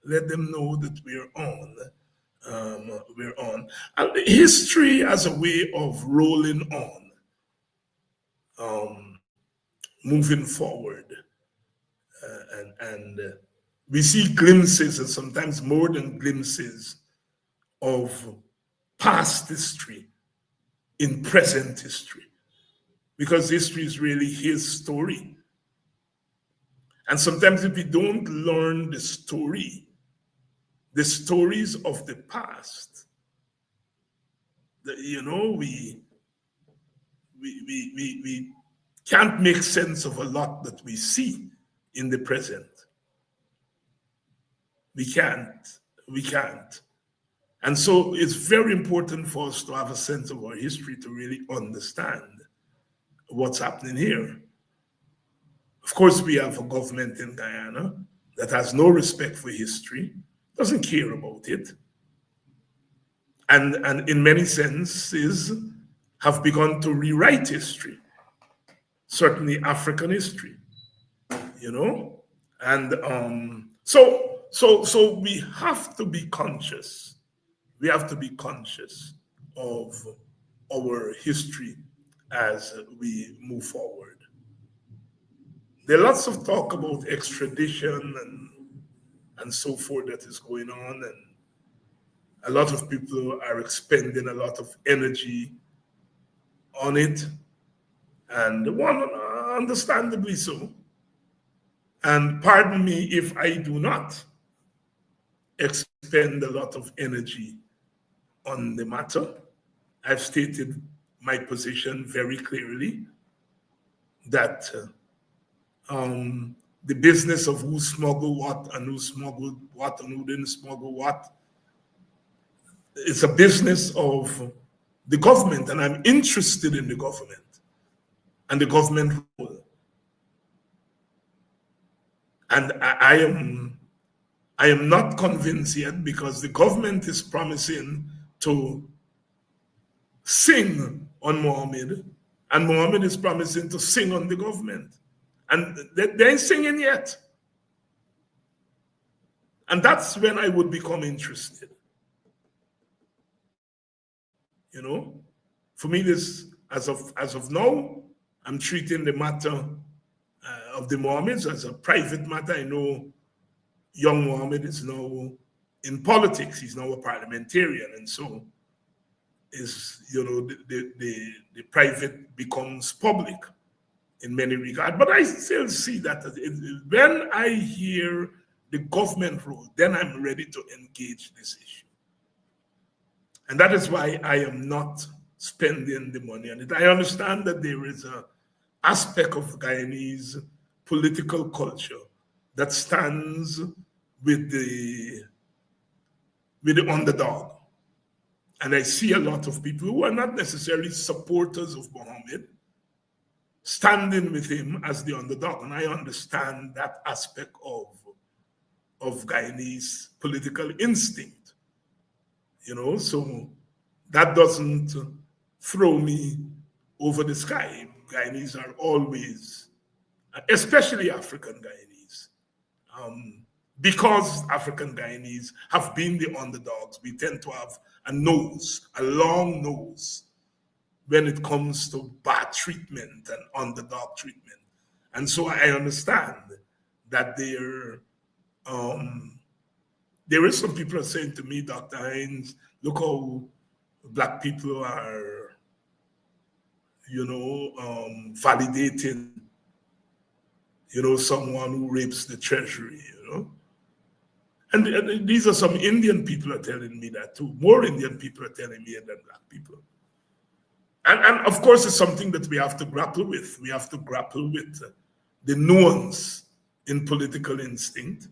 Let them know that we're on. We're on. History as a way of rolling on, moving forward. And we see glimpses, and sometimes more than glimpses, of past history in present history, because history is really his story. And sometimes if we don't learn the stories of the past, you know, we can't make sense of a lot that we see in the present. We can't. And so it's very important for us to have a sense of our history to really understand what's happening here. Of course, we have a government in Guyana that has no respect for history, doesn't care about it, and in many senses have begun to rewrite history, certainly African history, you know? And so we have to be conscious. We have to be conscious of our history as we move forward. There are lots of talk about extradition and so forth that is going on, and a lot of people are expending a lot of energy on it, and one understandably so. And pardon me if I do not expend a lot of energy on the matter. I've stated my position very clearly that the business of who smuggled what and who smuggled what and who didn't smuggle what, it's a business of the government, and I'm interested in the government and the government role. And I am I am not convinced yet because the government is promising to sing on Mohammed, and Mohammed is promising to sing on the government. And they ain't singing yet. And that's when I would become interested. You know, for me, this as of now, I'm treating the matter of the Mohammeds as a private matter. I know young Mohammed is now in politics. He's now a parliamentarian, and so is the private becomes public in many regards. But I still see that when I hear the government role, then I'm ready to engage this issue. And that is why I am not spending the money on it. I understand that there is an aspect of Guyanese political culture that stands with the underdog. And I see a lot of people who are not necessarily supporters of Mohammed standing with him as the underdog. And I understand that aspect of Guyanese political instinct. So that doesn't throw me over the sky. Guyanese are always, especially African Guyanese, because African Guyanese have been the underdogs, we tend to have a long nose, when it comes to bad treatment and underdog treatment. And so I understand that there is some people are saying to me, Dr. Hines, look how Black people are, validating, someone who rapes the treasury, And these are some Indian people are telling me that too. More Indian people are telling me than Black people. And of course, it's something that we have to grapple with. We have to grapple with the nuance in political instinct.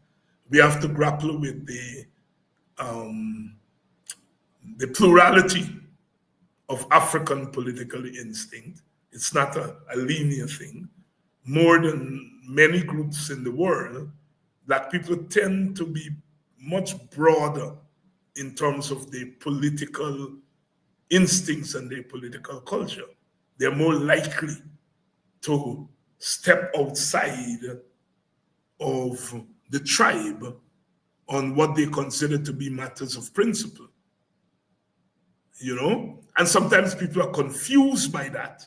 We have to grapple with the plurality of African political instinct. It's not a linear thing. More than many groups in the world, Black people tend to be much broader in terms of their political instincts and their political culture. They're more likely to step outside of the tribe on what they consider to be matters of principle. And sometimes people are confused by that.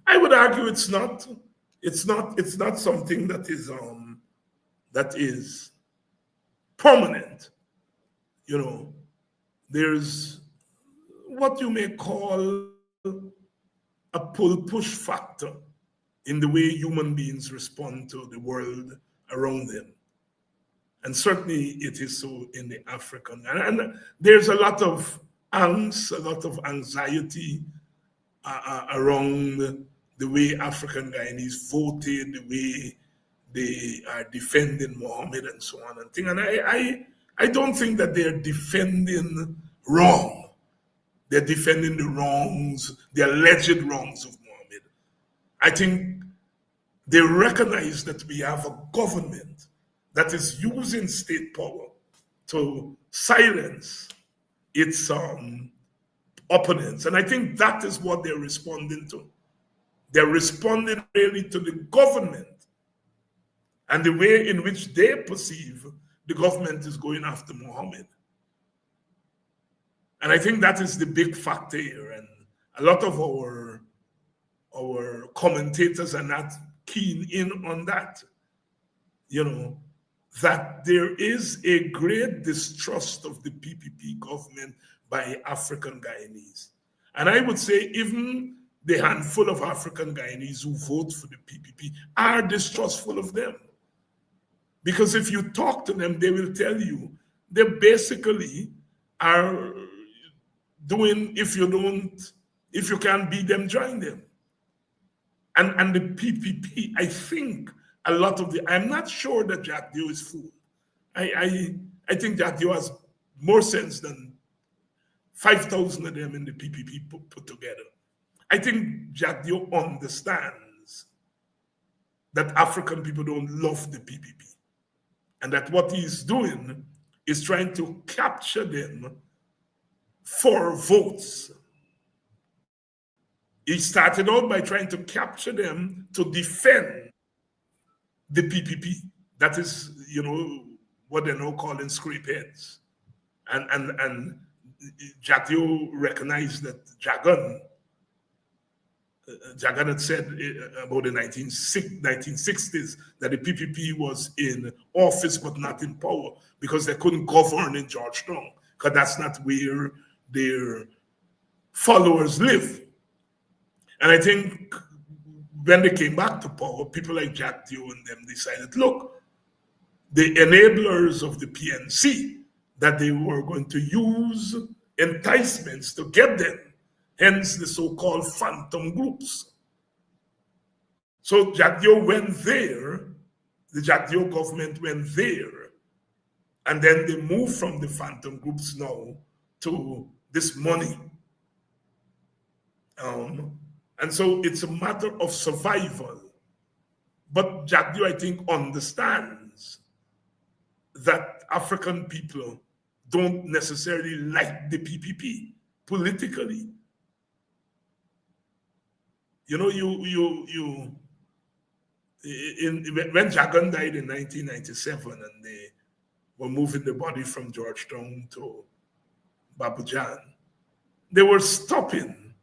I would argue it's not something that is permanent. There's what you may call a pull-push factor in the way human beings respond to the world around them. And certainly it is so in the African. And there's a lot of angst, a lot of anxiety around the way African Guyanese voted, the way they are defending Mohammed and so on and things. And I don't think that they're defending wrong. They're defending the wrongs, the alleged wrongs of Mohammed. I think they recognize that we have a government that is using state power to silence its opponents. And I think that is what they're responding to. They're responding really to the government and the way in which they perceive the government is going after Mohammed. And I think that is the big factor here. And a lot of our commentators are not keen in on that. That there is a great distrust of the PPP government by African Guyanese. And I would say even the handful of African Guyanese who vote for the PPP are distrustful of them. Because if you talk to them, they will tell you they basically are doing, if you can't beat them, join them. And the PPP, I think a lot of I'm not sure that Jack Dio is fooled. I think Jack Dio has more sense than 5,000 of them in the PPP put together. I think Jack Dio understands that African people don't love the PPP. and that what he's doing is trying to capture them for votes. He started out by trying to capture them to defend the PPP. That is, what they're now calling scrapeheads. And Jack Dio recognized that Jagan had said about the 1960s that the PPP was in office but not in power because they couldn't govern in Georgetown, because that's not where their followers live. And I think when they came back to power, people like Jack Dio and them decided, look, the enablers of the PNC, that they were going to use enticements to get them, hence the so-called phantom groups. So Jack Dio went there, the Jack Dio government went there, and then they moved from the phantom groups now to this money. And so it's a matter of survival. But Jack Dio, I think, understands that African people don't necessarily like the PPP politically. When Jagan died in 1997 and they were moving the body from Georgetown to Babujan, they were stopping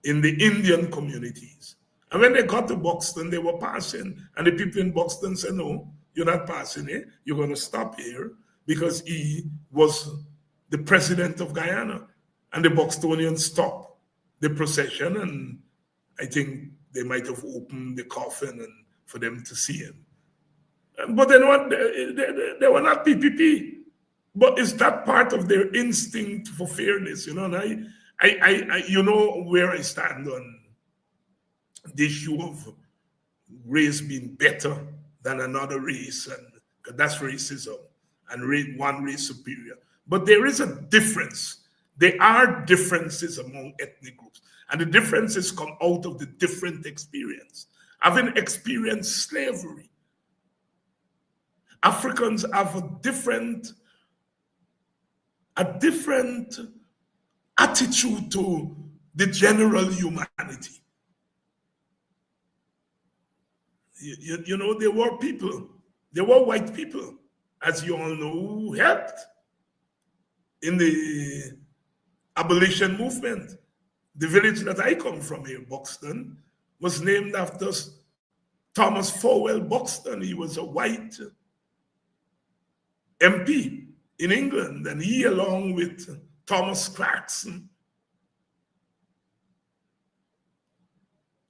in the Indian communities. And when they got to Buxton, they were passing, and the people in Buxton said, no, you're not passing here, you're going to stop here, because he was the president of Guyana. And the Buxtonians stopped the procession, and I think they might have opened the coffin and for them to see him. But they were not PPP. But is that part of their instinct for fairness? And I where I stand on the issue of race being better than another race, and that's racism, and one race superior. But there is a difference. There are differences among ethnic groups, and the differences come out of the different experience. Having experienced slavery, Africans have a different attitude to the general humanity. There were white people, as you all know, who helped in the abolition movement. The village that I come from here, Buxton, was named after Thomas Fowell Buxton. He was a white MP in England, and he, along with Thomas Clarkson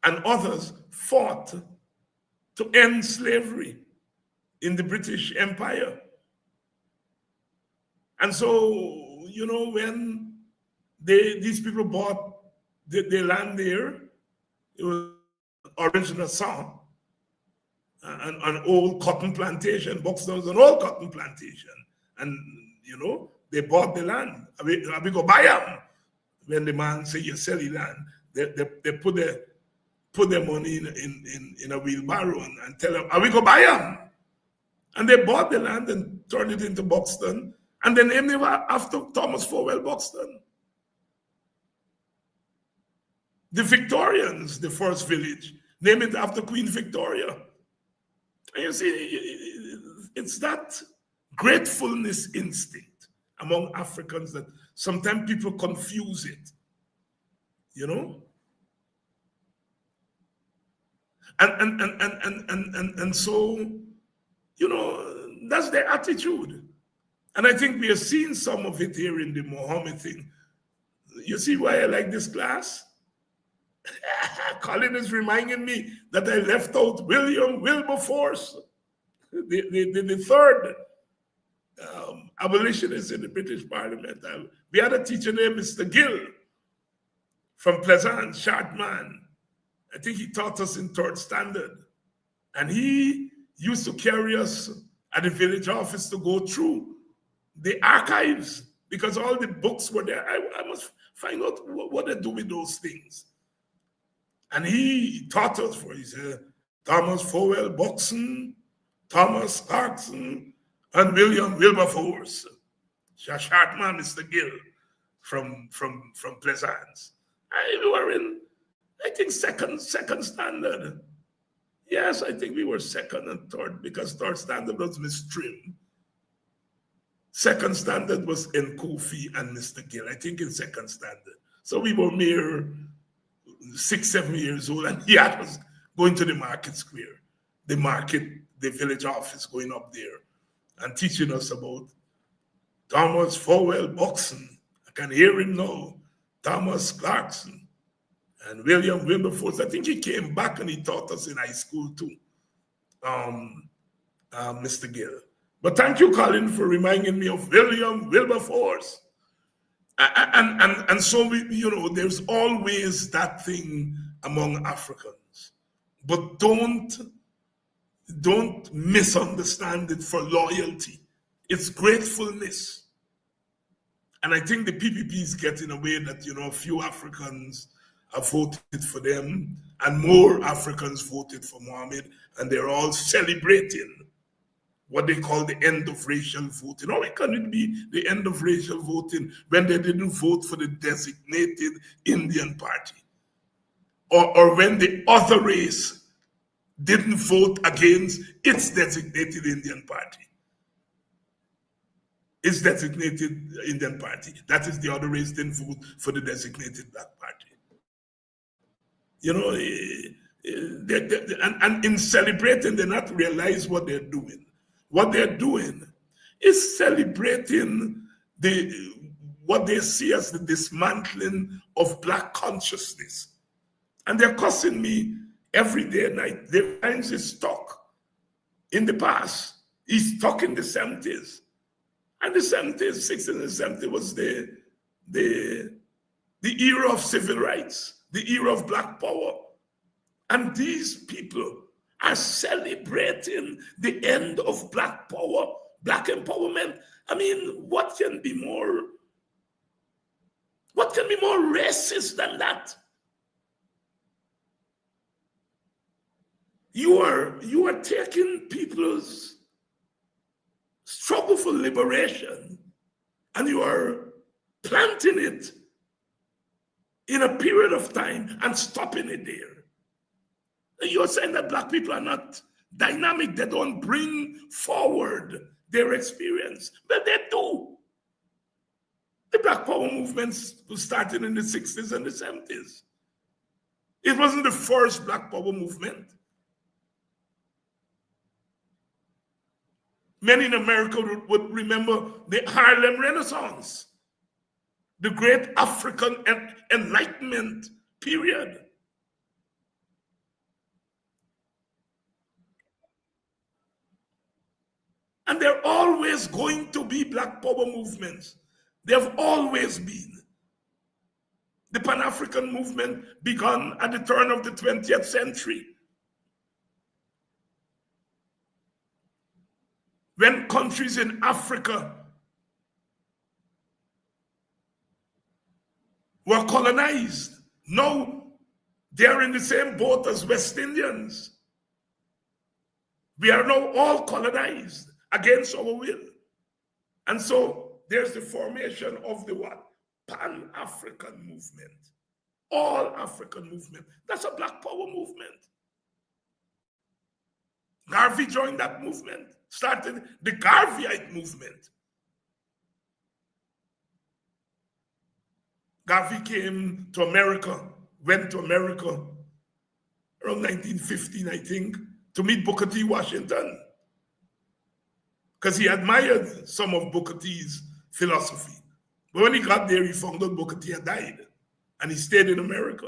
and others, fought to end slavery in the British Empire. And so, when these people bought the land there, it was original song, an old cotton plantation. Buxton was an old cotton plantation. And, they bought the land. We go buy them. When the man say you sell the land, they put their money in a wheelbarrow and tell them, we go buy them. And they bought the land and turned it into Buxton. And they named it after Thomas Fowell Buxton. The Victorians, the first village, named it after Queen Victoria. And you see, it's that gratefulness instinct among Africans that sometimes people confuse it, and so, that's their attitude. And I think we are seeing some of it here in the Mohammed thing. You see why I like this class? Colin is reminding me that I left out William Wilberforce, the third abolitionist in the British Parliament. We had a teacher named Mr. Gill from Pleasance, short man. I think he taught us in third standard. And he used to carry us at the village office to go through the archives, because all the books were there. I must find out what they do with those things. And he taught us, he said, Thomas Fowell Buxton, Thomas Clarkson, and William Wilberforce, short man, Mr. Gill, from Pleasance. We were in, I think, second standard. Yes, I think we were second and third, because third standard was Miss Trim. Second standard was Nkofi and Mr. Gill, I think in second standard. So we were mere 6, 7 years old, and he was going to the market square, the village office, going up there and teaching us about Thomas Fowell Buxton. I can hear him now. Thomas Clarkson and William Wilberforce. I think he came back and he taught us in high school too, Mr. Gill. But thank you, Colin, for reminding me of William Wilberforce. And so, there's always that thing among Africans. But don't misunderstand it for loyalty. It's gratefulness. And I think the PPP is getting away that, a few Africans have voted for them and more Africans voted for Mohammed, and they're all celebrating what they call the end of racial voting. How can it be the end of racial voting when they didn't vote for the designated Indian party? Or when the other race didn't vote against its designated Indian party? Its designated Indian party. That is, the other race didn't vote for the designated black party. And in celebrating, they not realize what they're doing. What they're doing is celebrating what they see as the dismantling of black consciousness. And they're cussing me every day and night. Their times is stuck in the past. He's stuck in the 70s. And the 70s, 60s and 70s was the era of civil rights, the era of black power. And these people are celebrating the end of black power, black empowerment. I mean, what can be more racist than that? You are taking people's struggle for liberation and you are planting it in a period of time and stopping it there. You're saying that black people are not dynamic, they don't bring forward their experience, but they do. The Black Power movement started in the 60s and the 70s. It wasn't the first Black Power movement. Many in America would remember the Harlem Renaissance, the great African Enlightenment period. And there are always going to be Black Power movements. There have always been. The Pan-African movement began at the turn of the 20th century, when countries in Africa were colonized. Now they're in the same boat as West Indians. We are now all colonized against our will. And so there's the formation of the what? Pan-African movement. All-African movement. That's a Black Power movement. Garvey joined that movement, started the Garveyite movement. Garvey came to America, went to America around 1915, I think, to meet Booker T. Washington, because he admired some of Booker T's philosophy. But when he got there, he found out Booker T had died, and he stayed in America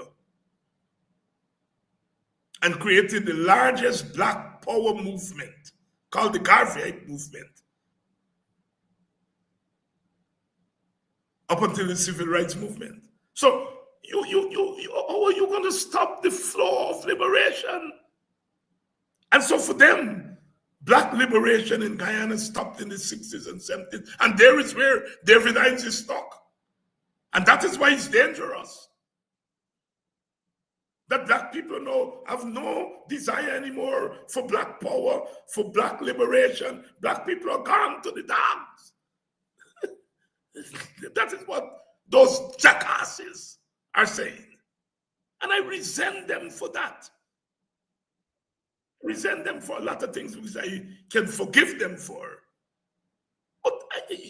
and created the largest Black Power movement called the Garveyite movement up until the Civil Rights Movement. So how are you going to stop the flow of liberation? And so for them, Black liberation in Guyana stopped in the 60s and 70s. And there is where David Hines is stuck. And that is why it's dangerous. That black people now have no desire anymore for black power, for black liberation. Black people are gone to the dogs. That is what those jackasses are saying. And I resent them for that. Resent them for a lot of things which I can forgive them for. But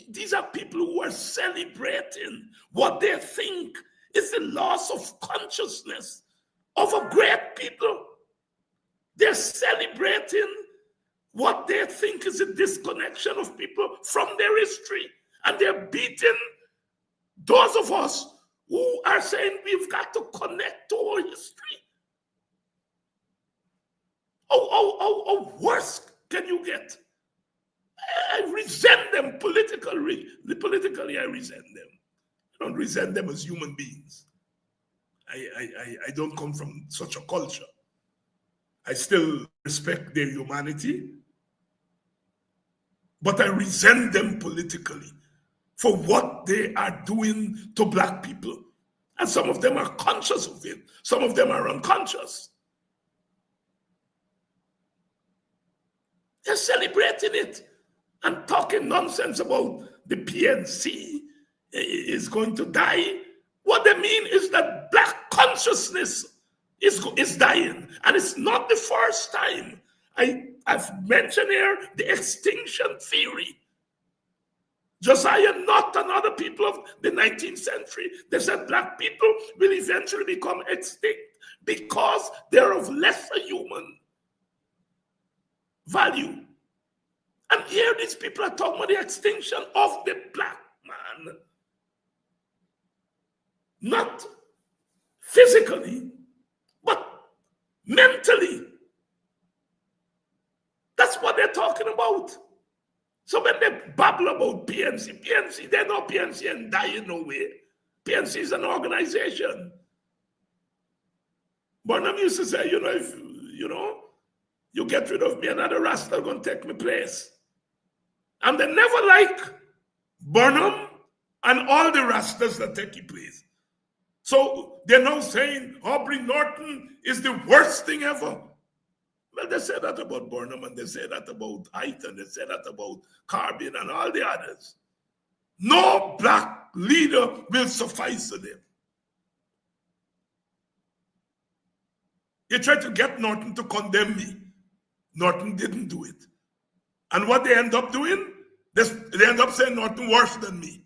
these are people who are celebrating what they think is the loss of consciousness of a great people. They're celebrating what they think is a disconnection of people from their history. And they're beating those of us who are saying we've got to connect to our history. How worse can you get? I resent them politically. Politically, I resent them. I don't resent them as human beings. I don't come from such a culture. I still respect their humanity, but I resent them politically for what they are doing to black people. And some of them are conscious of it. Some of them are unconscious. They're celebrating it and talking nonsense about the PNC is going to die. What they mean is that black consciousness is dying. And it's not the first time. I've mentioned here the extinction theory. Josiah Nutt and other people of the 19th century, they said black people will eventually become extinct because they're of lesser human value. And here these people are talking about the extinction of the black man. Not physically, but mentally. That's what they're talking about. So when they babble about PNC, they know PNC ain't dying nowhere. PNC is an organization. Burnham used to say, if you get rid of me, another Rasta going to take my place. And they never like Burnham and all the Rastas that take his place. So they're now saying Aubrey Norton is the worst thing ever. Well, they say that about Burnham, and they say that about Height, and they say that about Carbine and all the others. No black leader will suffice to them. They tried to get Norton to condemn me. Norton didn't do it. And what they end up doing, they end up saying Norton worse than me.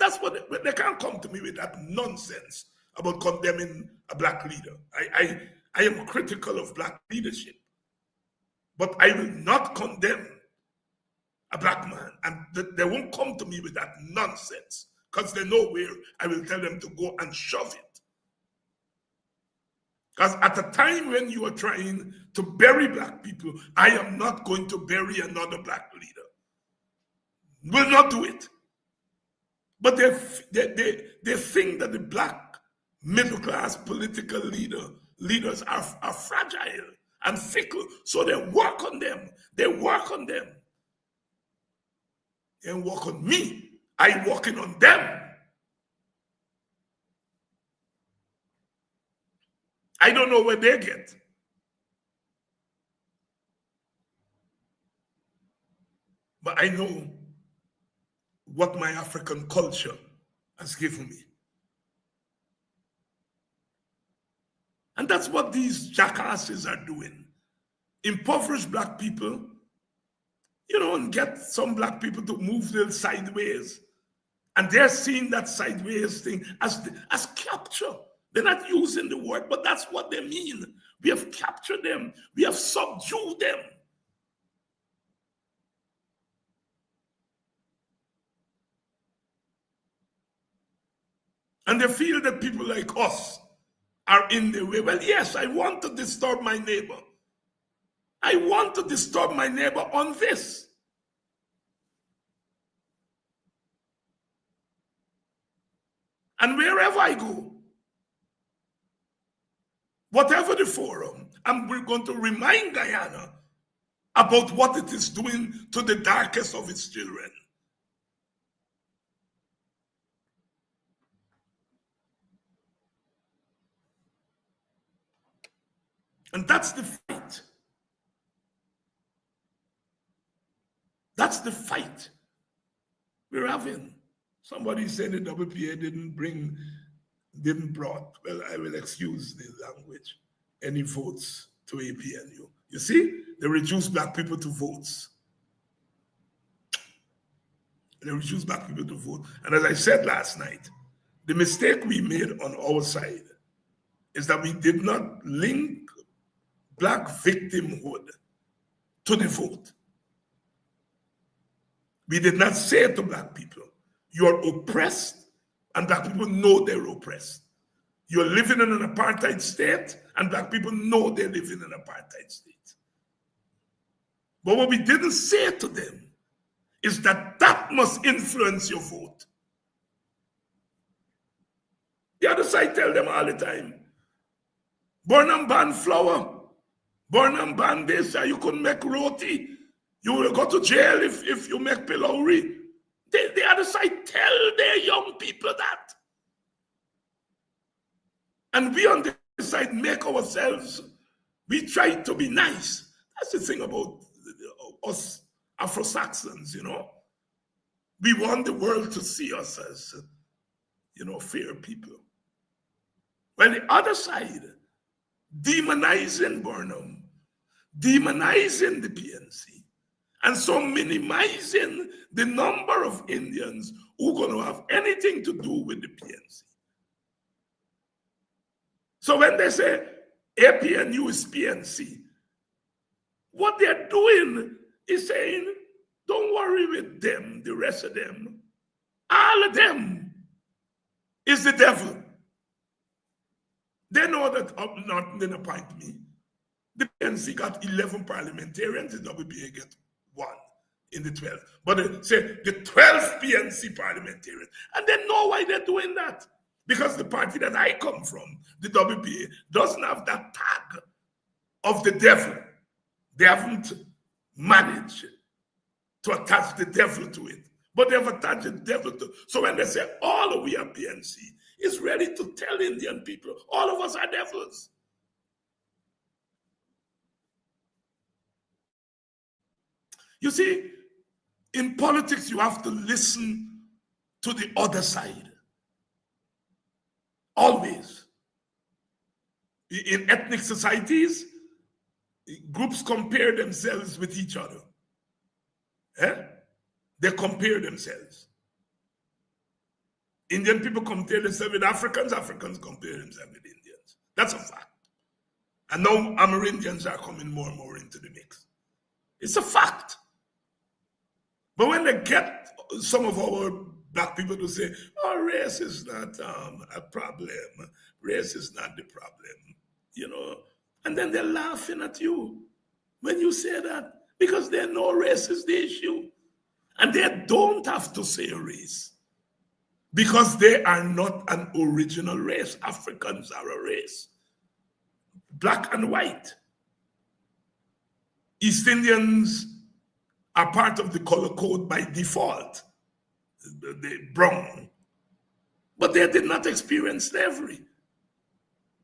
That's what they can't come to me with that nonsense about condemning a black leader. I am critical of black leadership, but I will not condemn a black man. And they won't come to me with that nonsense because they know where I will tell them to go and shove it. Because at the time when you are trying to bury black people, I am not going to bury another black leader. Will not do it. But they think that the black middle class political leaders are fragile and fickle. So they work on them. They work on them. They work on me. I working on them. I don't know where they get. But I know what my African culture has given me. And that's what these jackasses are doing. Impoverish black people, and get some black people to move them sideways. And they're seeing that sideways thing as capture. They're not using the word, but that's what they mean. We have captured them. We have subdued them. And they feel that people like us are in the way. Well, yes, I want to disturb my neighbor. I want to disturb my neighbor on this. And wherever I go, whatever the forum, and we're going to remind Guyana about what it is doing to the darkest of its children. And that's the fight. That's the fight we're having. Somebody said the WPA didn't brought, well, I will excuse the language, any votes to APNU. You see, they reduce black people to votes. They reduce black people to vote. And as I said last night, the mistake we made on our side is that we did not link black victimhood to the vote. We did not say to black people, you're oppressed, and black people know they're oppressed. You're living in an apartheid state, and black people know they're living in an apartheid state. But what we didn't say to them is that that must influence your vote. The other side tell them all the time, burn and ban flour, burn and ban this, you couldn't make roti, you will go to jail if you make pillory. The other side tell their young people that. And we on this side make ourselves, we try to be nice. That's the thing about us Afro-Saxons, you know. We want the world to see us as, you know, fair people. While the other side, demonizing Burnham, demonizing the PNC, and so minimizing the number of Indians who are going to have anything to do with the PNC. So when they say APNU is PNC, what they're doing is saying, don't worry with them, the rest of them. All of them is the devil. They know that up north didn't appoint me. The PNC got 11 parliamentarians, the WPA get 1 in the 12. But they say the 12 PNC parliamentarians. And they know why they're doing that. Because the party that I come from, the WPA, doesn't have that tag of the devil. They haven't managed to attach the devil to it. But they've attached the devil to it. So when they say all of we are PNC, it's ready to tell Indian people, all of us are devils. You see, in politics, you have to listen to the other side. Always. In ethnic societies, groups compare themselves with each other. They compare themselves. Indian people compare themselves with Africans, Africans compare themselves with Indians. That's a fact. And now Amerindians are coming more and more into the mix. It's a fact. But when they get some of our black people to say, oh, race is not a problem, race is not the problem, you know, and then they're laughing at you when you say that, because they know race is the issue. And they don't have to say race, because they are not an original race. Africans are a race, black and white. East Indians are part of the color code by default, the brown, but they did not experience slavery.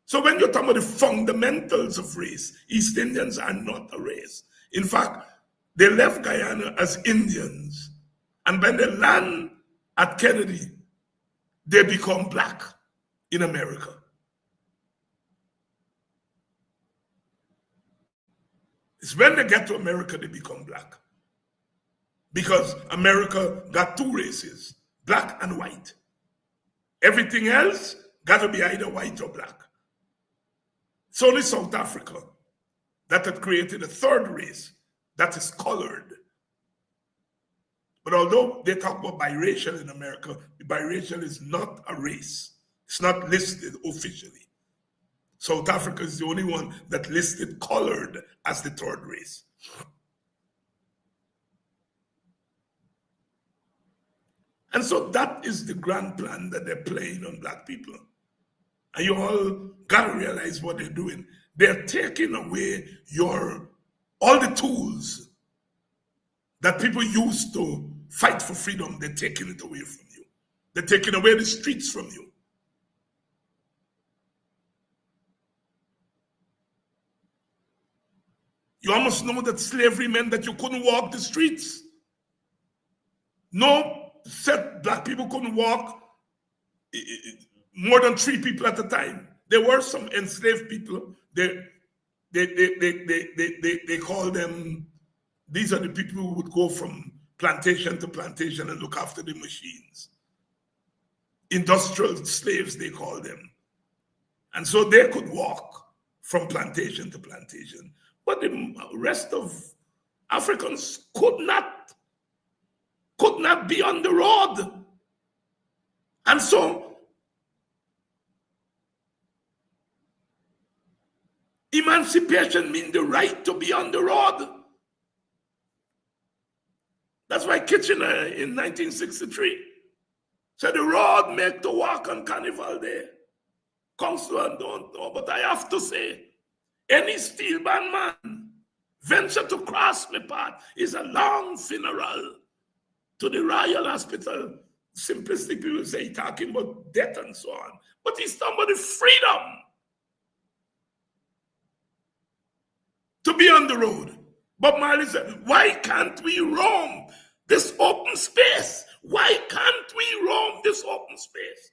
So when you're talking about the fundamentals of race, East Indians are not a race. In fact, they left Guyana as Indians, and when they land at Kennedy, they become black in America. It's when they get to America they become black. Because America got 2 races, black and white. Everything else got to be either white or black. It's only South Africa that had created a 3rd race that is colored. But although they talk about biracial in America, biracial is not a race. It's not listed officially. South Africa is the only one that listed colored as the 3rd race. And so that is the grand plan that they're playing on black people. And you all got to realize what they're doing. They're taking away all the tools that people use to fight for freedom. They're taking it away from you. They're taking away the streets from you. You almost know that slavery meant that you couldn't walk the streets. No set black people couldn't walk more than 3 people at a time. There were some enslaved people. They call them, these are the people who would go from plantation to plantation and look after the machines. Industrial slaves, they call them. And so they could walk from plantation to plantation. But the rest of Africans could not be on the road. And so emancipation means the right to be on the road. That's why Kitchener in 1963 said the road make to walk on Carnival Day. Councillor don't know, but I have to say, any steel band man venture to cross my path is a long funeral to the Royal Hospital. Simplistic people say talking about death and so on. But he's talking about the freedom to be on the road. Bob Marley said, why can't we roam this open space? Why can't we roam this open space?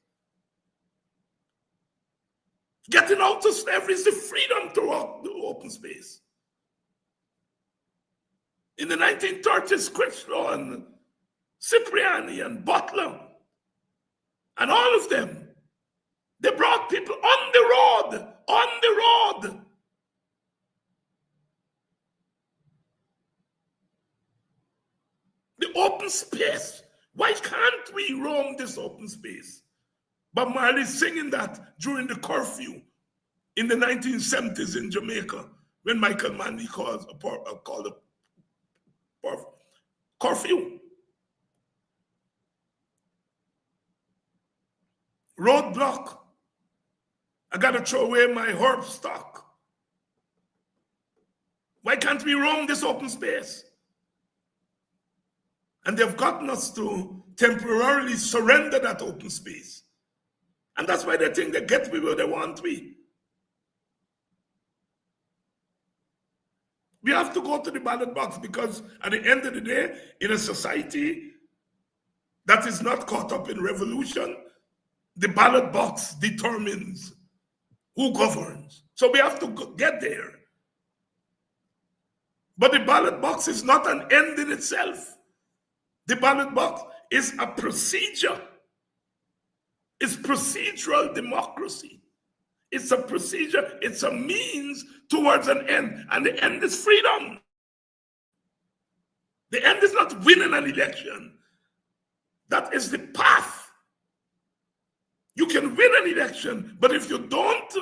Getting out of slavery is the freedom to walk the open space. In the 1930s, Critchlow and Cipriani and Butler and all of them, they brought people on the road. The open space. Why can't we roam this open space? Bob Marley singing that during the curfew in the 1970s in Jamaica when Michael Manley called a curfew. Roadblock. I got to throw away my herb stock. Why can't we roam this open space? And they've gotten us to temporarily surrender that open space. And that's why they think they get me where they want me. We have to go to the ballot box because at the end of the day, in a society that is not caught up in revolution, the ballot box determines who governs. So we have to get there. But the ballot box is not an end in itself. The ballot box is a procedure. It's procedural democracy. It's a procedure. It's a means towards an end. And the end is freedom. The end is not winning an election. That is the path. You can win an election, but if you don't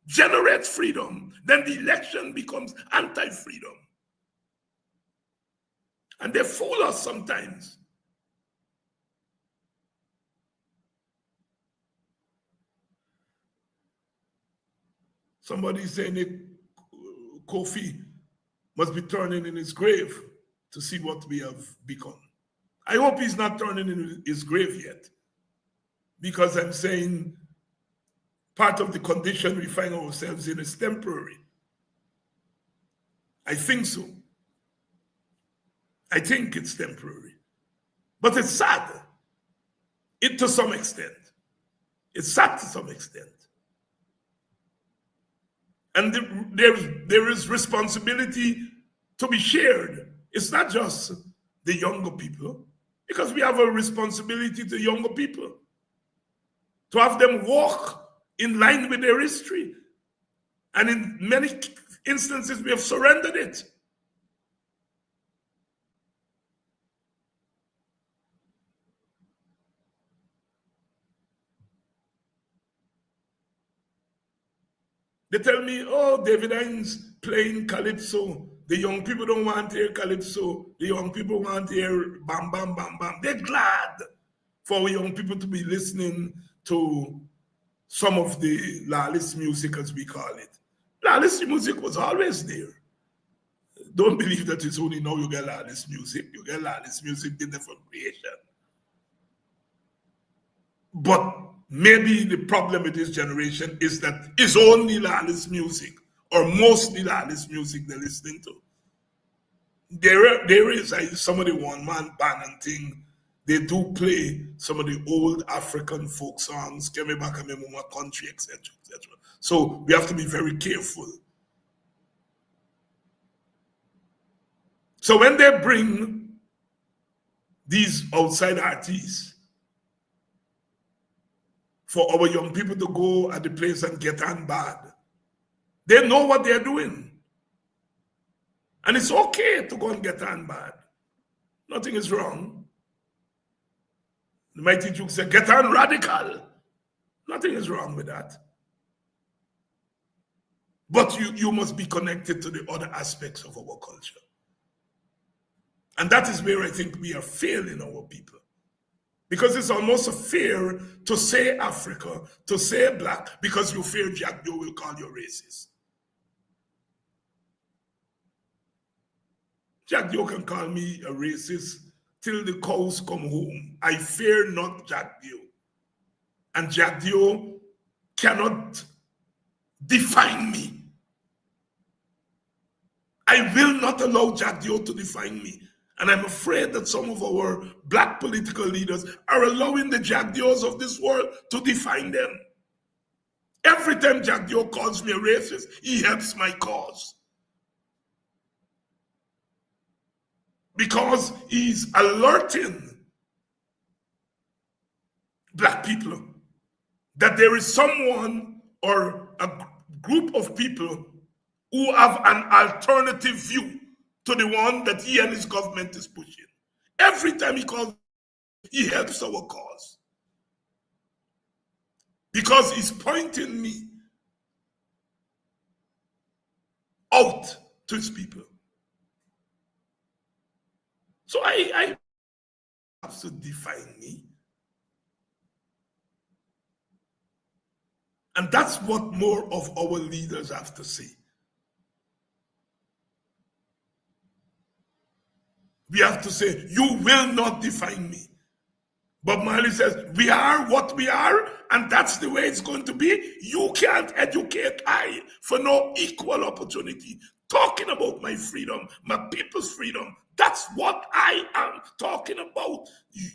generate freedom, then the election becomes anti-freedom. And they fool us sometimes. Somebody saying that Kofi must be turning in his grave to see what we have become. I hope he's not turning in his grave yet, because I'm saying part of the condition we find ourselves in is temporary. I think so. I think it's temporary. But it's sad. To some extent. It's sad to some extent. And there is responsibility to be shared. It's not just the younger people, because we have a responsibility to younger people to have them walk in line with their history. And in many instances, we have surrendered it. They tell me, oh, David Hines playing Calypso. The young people don't want to hear Calypso. The young people want to hear bam, bam, bam, bam. They're glad for young people to be listening to some of the Lawless music, as we call it. Lawless music was always there. Don't believe that it's only now you get Lawless music. You get Lawless music in different creation. But maybe the problem with this generation is that it's only Lawless music. or mostly that is music they're listening to. There is some of the one-man band and thing. They do play some of the old African folk songs, Keme Baka Me Muma Country, etc., etc. So we have to be very careful. So when they bring these outside artists for our young people to go at the place and get on bad, they know what they're doing. And it's okay to go and get on bad. Nothing is wrong. The mighty Duke said, get on radical. Nothing is wrong with that. But you must be connected to the other aspects of our culture. And that is where I think we are failing our people. Because it's almost a fear to say Africa, to say black, because you fear Jack Joe will call you racist. Jack Joe can call me a racist till the cows come home. I fear not Jack Joe. And Jack Joe cannot define me. I will not allow Jack Joe to define me. And I'm afraid that some of our black political leaders are allowing the Jack Joes of this world to define them. Every time Jack Joe calls me a racist, he helps my cause. Because he's alerting black people that there is someone or a group of people who have an alternative view to the one that he and his government is pushing. Every time he calls, he helps our cause. Because he's pointing me out to his people. So I have to define me. And that's what more of our leaders have to say. We have to say, you will not define me. Bob Marley says, we are what we are, and that's the way it's going to be. You can't educate I for no equal opportunity. Talking about my freedom, my people's freedom, that's what I am talking about.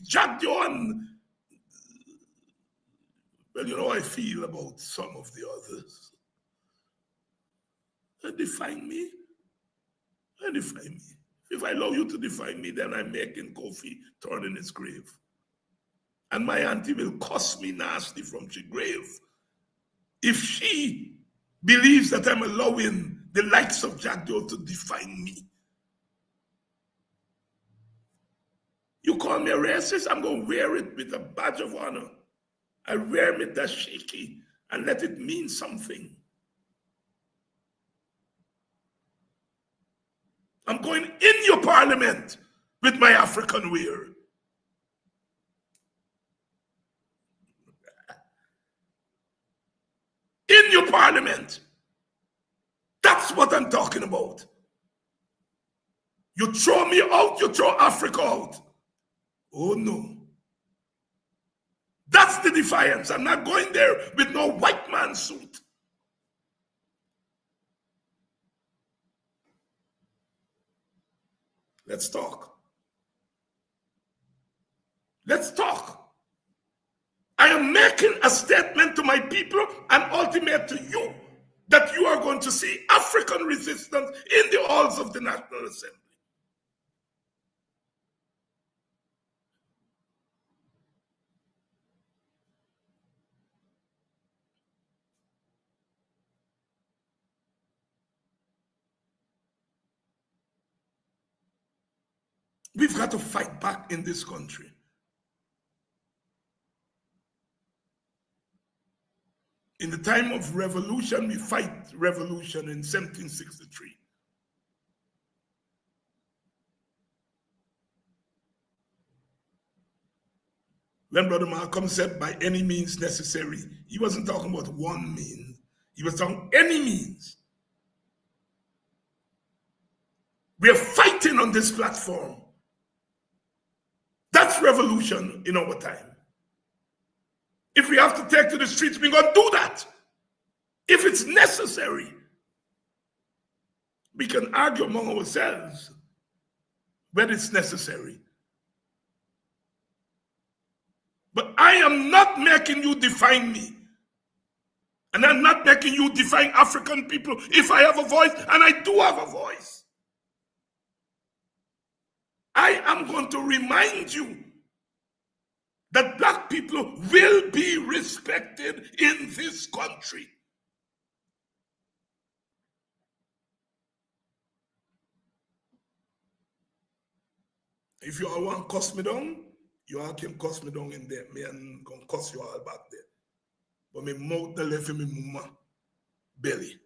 Jack Joe, well, you know how I feel about some of the others. They define me. They define me. If I allow you to define me, then I'm making Kofi turn in his grave. And my auntie will cuss me nasty from her grave if she believes that I'm allowing the likes of Jack Joe to define me. You call me a racist, I'm going to wear it with a badge of honor. I wear it that shaky and let it mean something. I'm going in your parliament with my African wear. In your parliament. That's what I'm talking about. You throw me out, you throw Africa out. Oh no. That's the defiance. I'm not going there with no white man suit. Let's talk. Let's talk. I am making a statement to my people and ultimate to you that you are going to see African resistance in the halls of the National Assembly. We've got to fight back in this country. In the time of revolution, we fight revolution in 1763. When Brother Malcolm said by any means necessary, he wasn't talking about one means. He was talking any means. We are fighting on this platform. That's revolution in our time. If we have to take to the streets, we're going to do that. If it's necessary. We can argue among ourselves when it's necessary. But I am not making you define me. And I'm not making you define African people if I have a voice, and I do have a voice. I am going to remind you that black people will be respected in this country. If you all want to cuss me down, you all can cuss me down in there. Me and gonna cuss you all back there. But me mouth the left in me mama belly.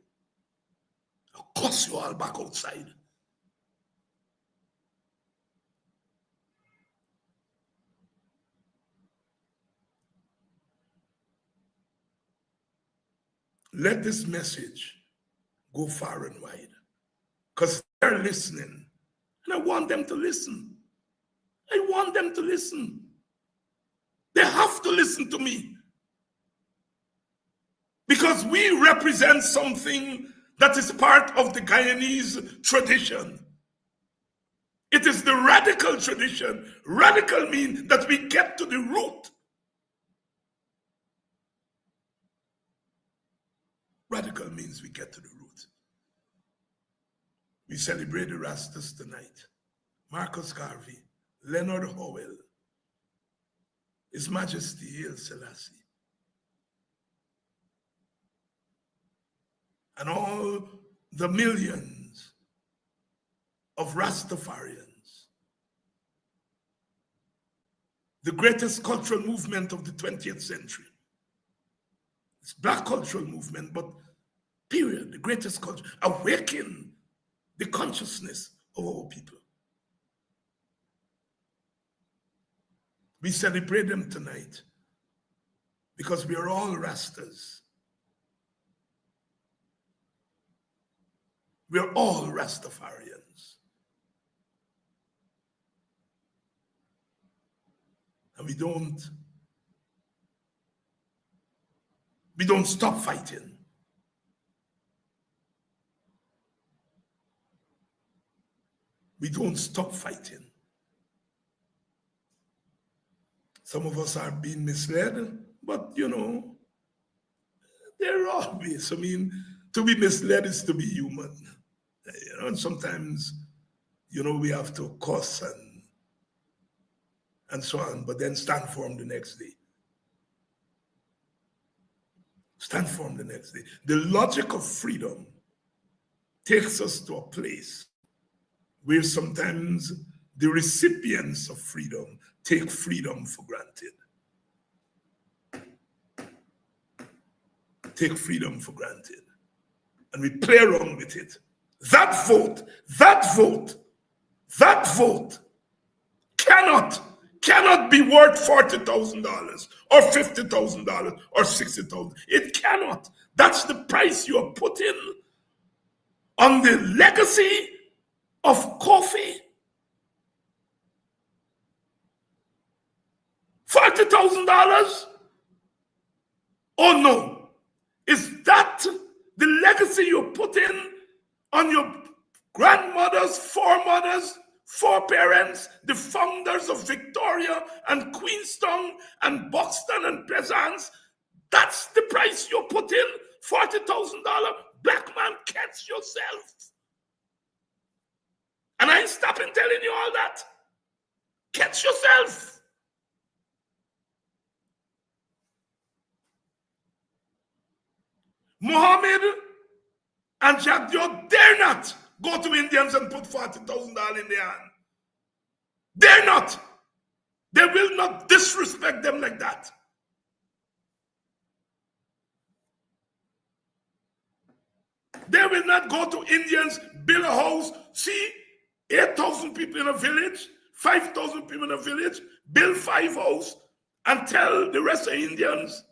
I'll cuss you all back outside. Let this message go far and wide, because they're listening, and I want them to listen. I want them to listen. They have to listen to me, because we represent something that is part of the Guyanese tradition. It is the radical tradition. Radical means that we get to the root. Radical means we get to the root. We celebrate the Rastas tonight. Marcus Garvey, Leonard Howell, His Majesty Haile Selassie, and all the millions of Rastafarians. The greatest cultural movement of the 20th century. It's black cultural movement, but period, the greatest culture, awaken the consciousness of our people. We celebrate them tonight because we are all Rastas. We are all Rastafarians. And we don't stop fighting. We don't stop fighting. Some of us are being misled, but there are always, to be misled is to be human. And sometimes, we have to cuss and so on, but then stand firm the next day. Stand firm the next day. The logic of freedom takes us to a place where sometimes the recipients of freedom take freedom for granted. Take freedom for granted. And we play around with it. That vote cannot be worth $40,000 or $50,000 or $60,000. It cannot. That's the price you are putting on the legacy of Kofi. $40,000? Oh no. Is that the legacy you put in on your grandmothers, foremothers, foreparents, the founders of Victoria and Queenstown and Buxton and Pleasance? That's the price you put in? $40,000? Black man, catch yourself. And I ain't stopping telling you all that. Catch yourself. Mohammed and Jack Dio dare not go to Indians and put $40,000 in their hand. Dare not. They will not disrespect them like that. They will not go to Indians, build a house, see 8,000 people in a village, 5,000 people in a village, build 5 houses, and tell the rest of Indians,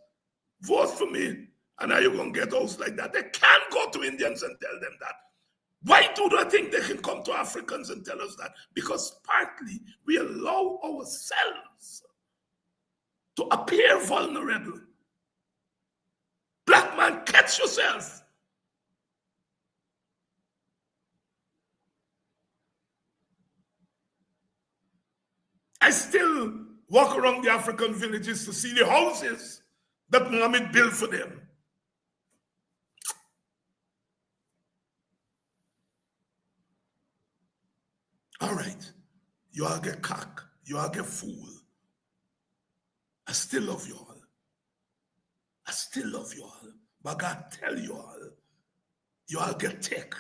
vote for me. And now you're going to get house like that. They can't go to Indians and tell them that. Why do they think they can come to Africans and tell us that? Because partly we allow ourselves to appear vulnerable. Black man, catch yourself. I still walk around the African villages to see the houses that Muhammad built for them. All right, you all get cock, you all get fool. I still love you all. I still love you all. But God tell you all get tech.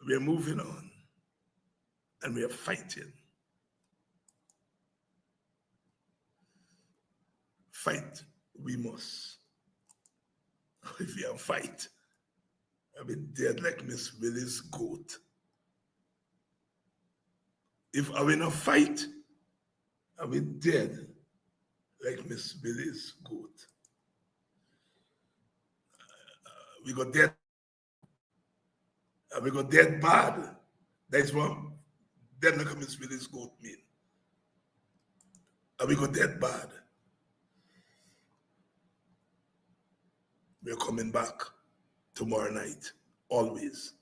We're moving on and we're fighting. Fight we must. If we don't fight, I'll be dead like Miss Willie's goat. If I will not fight, I'll be dead like Miss Willie's goat. We got dead. We got dead bad. That's what dead like Miss Willie's goat mean. And we got dead bad. We're coming back tomorrow night, always.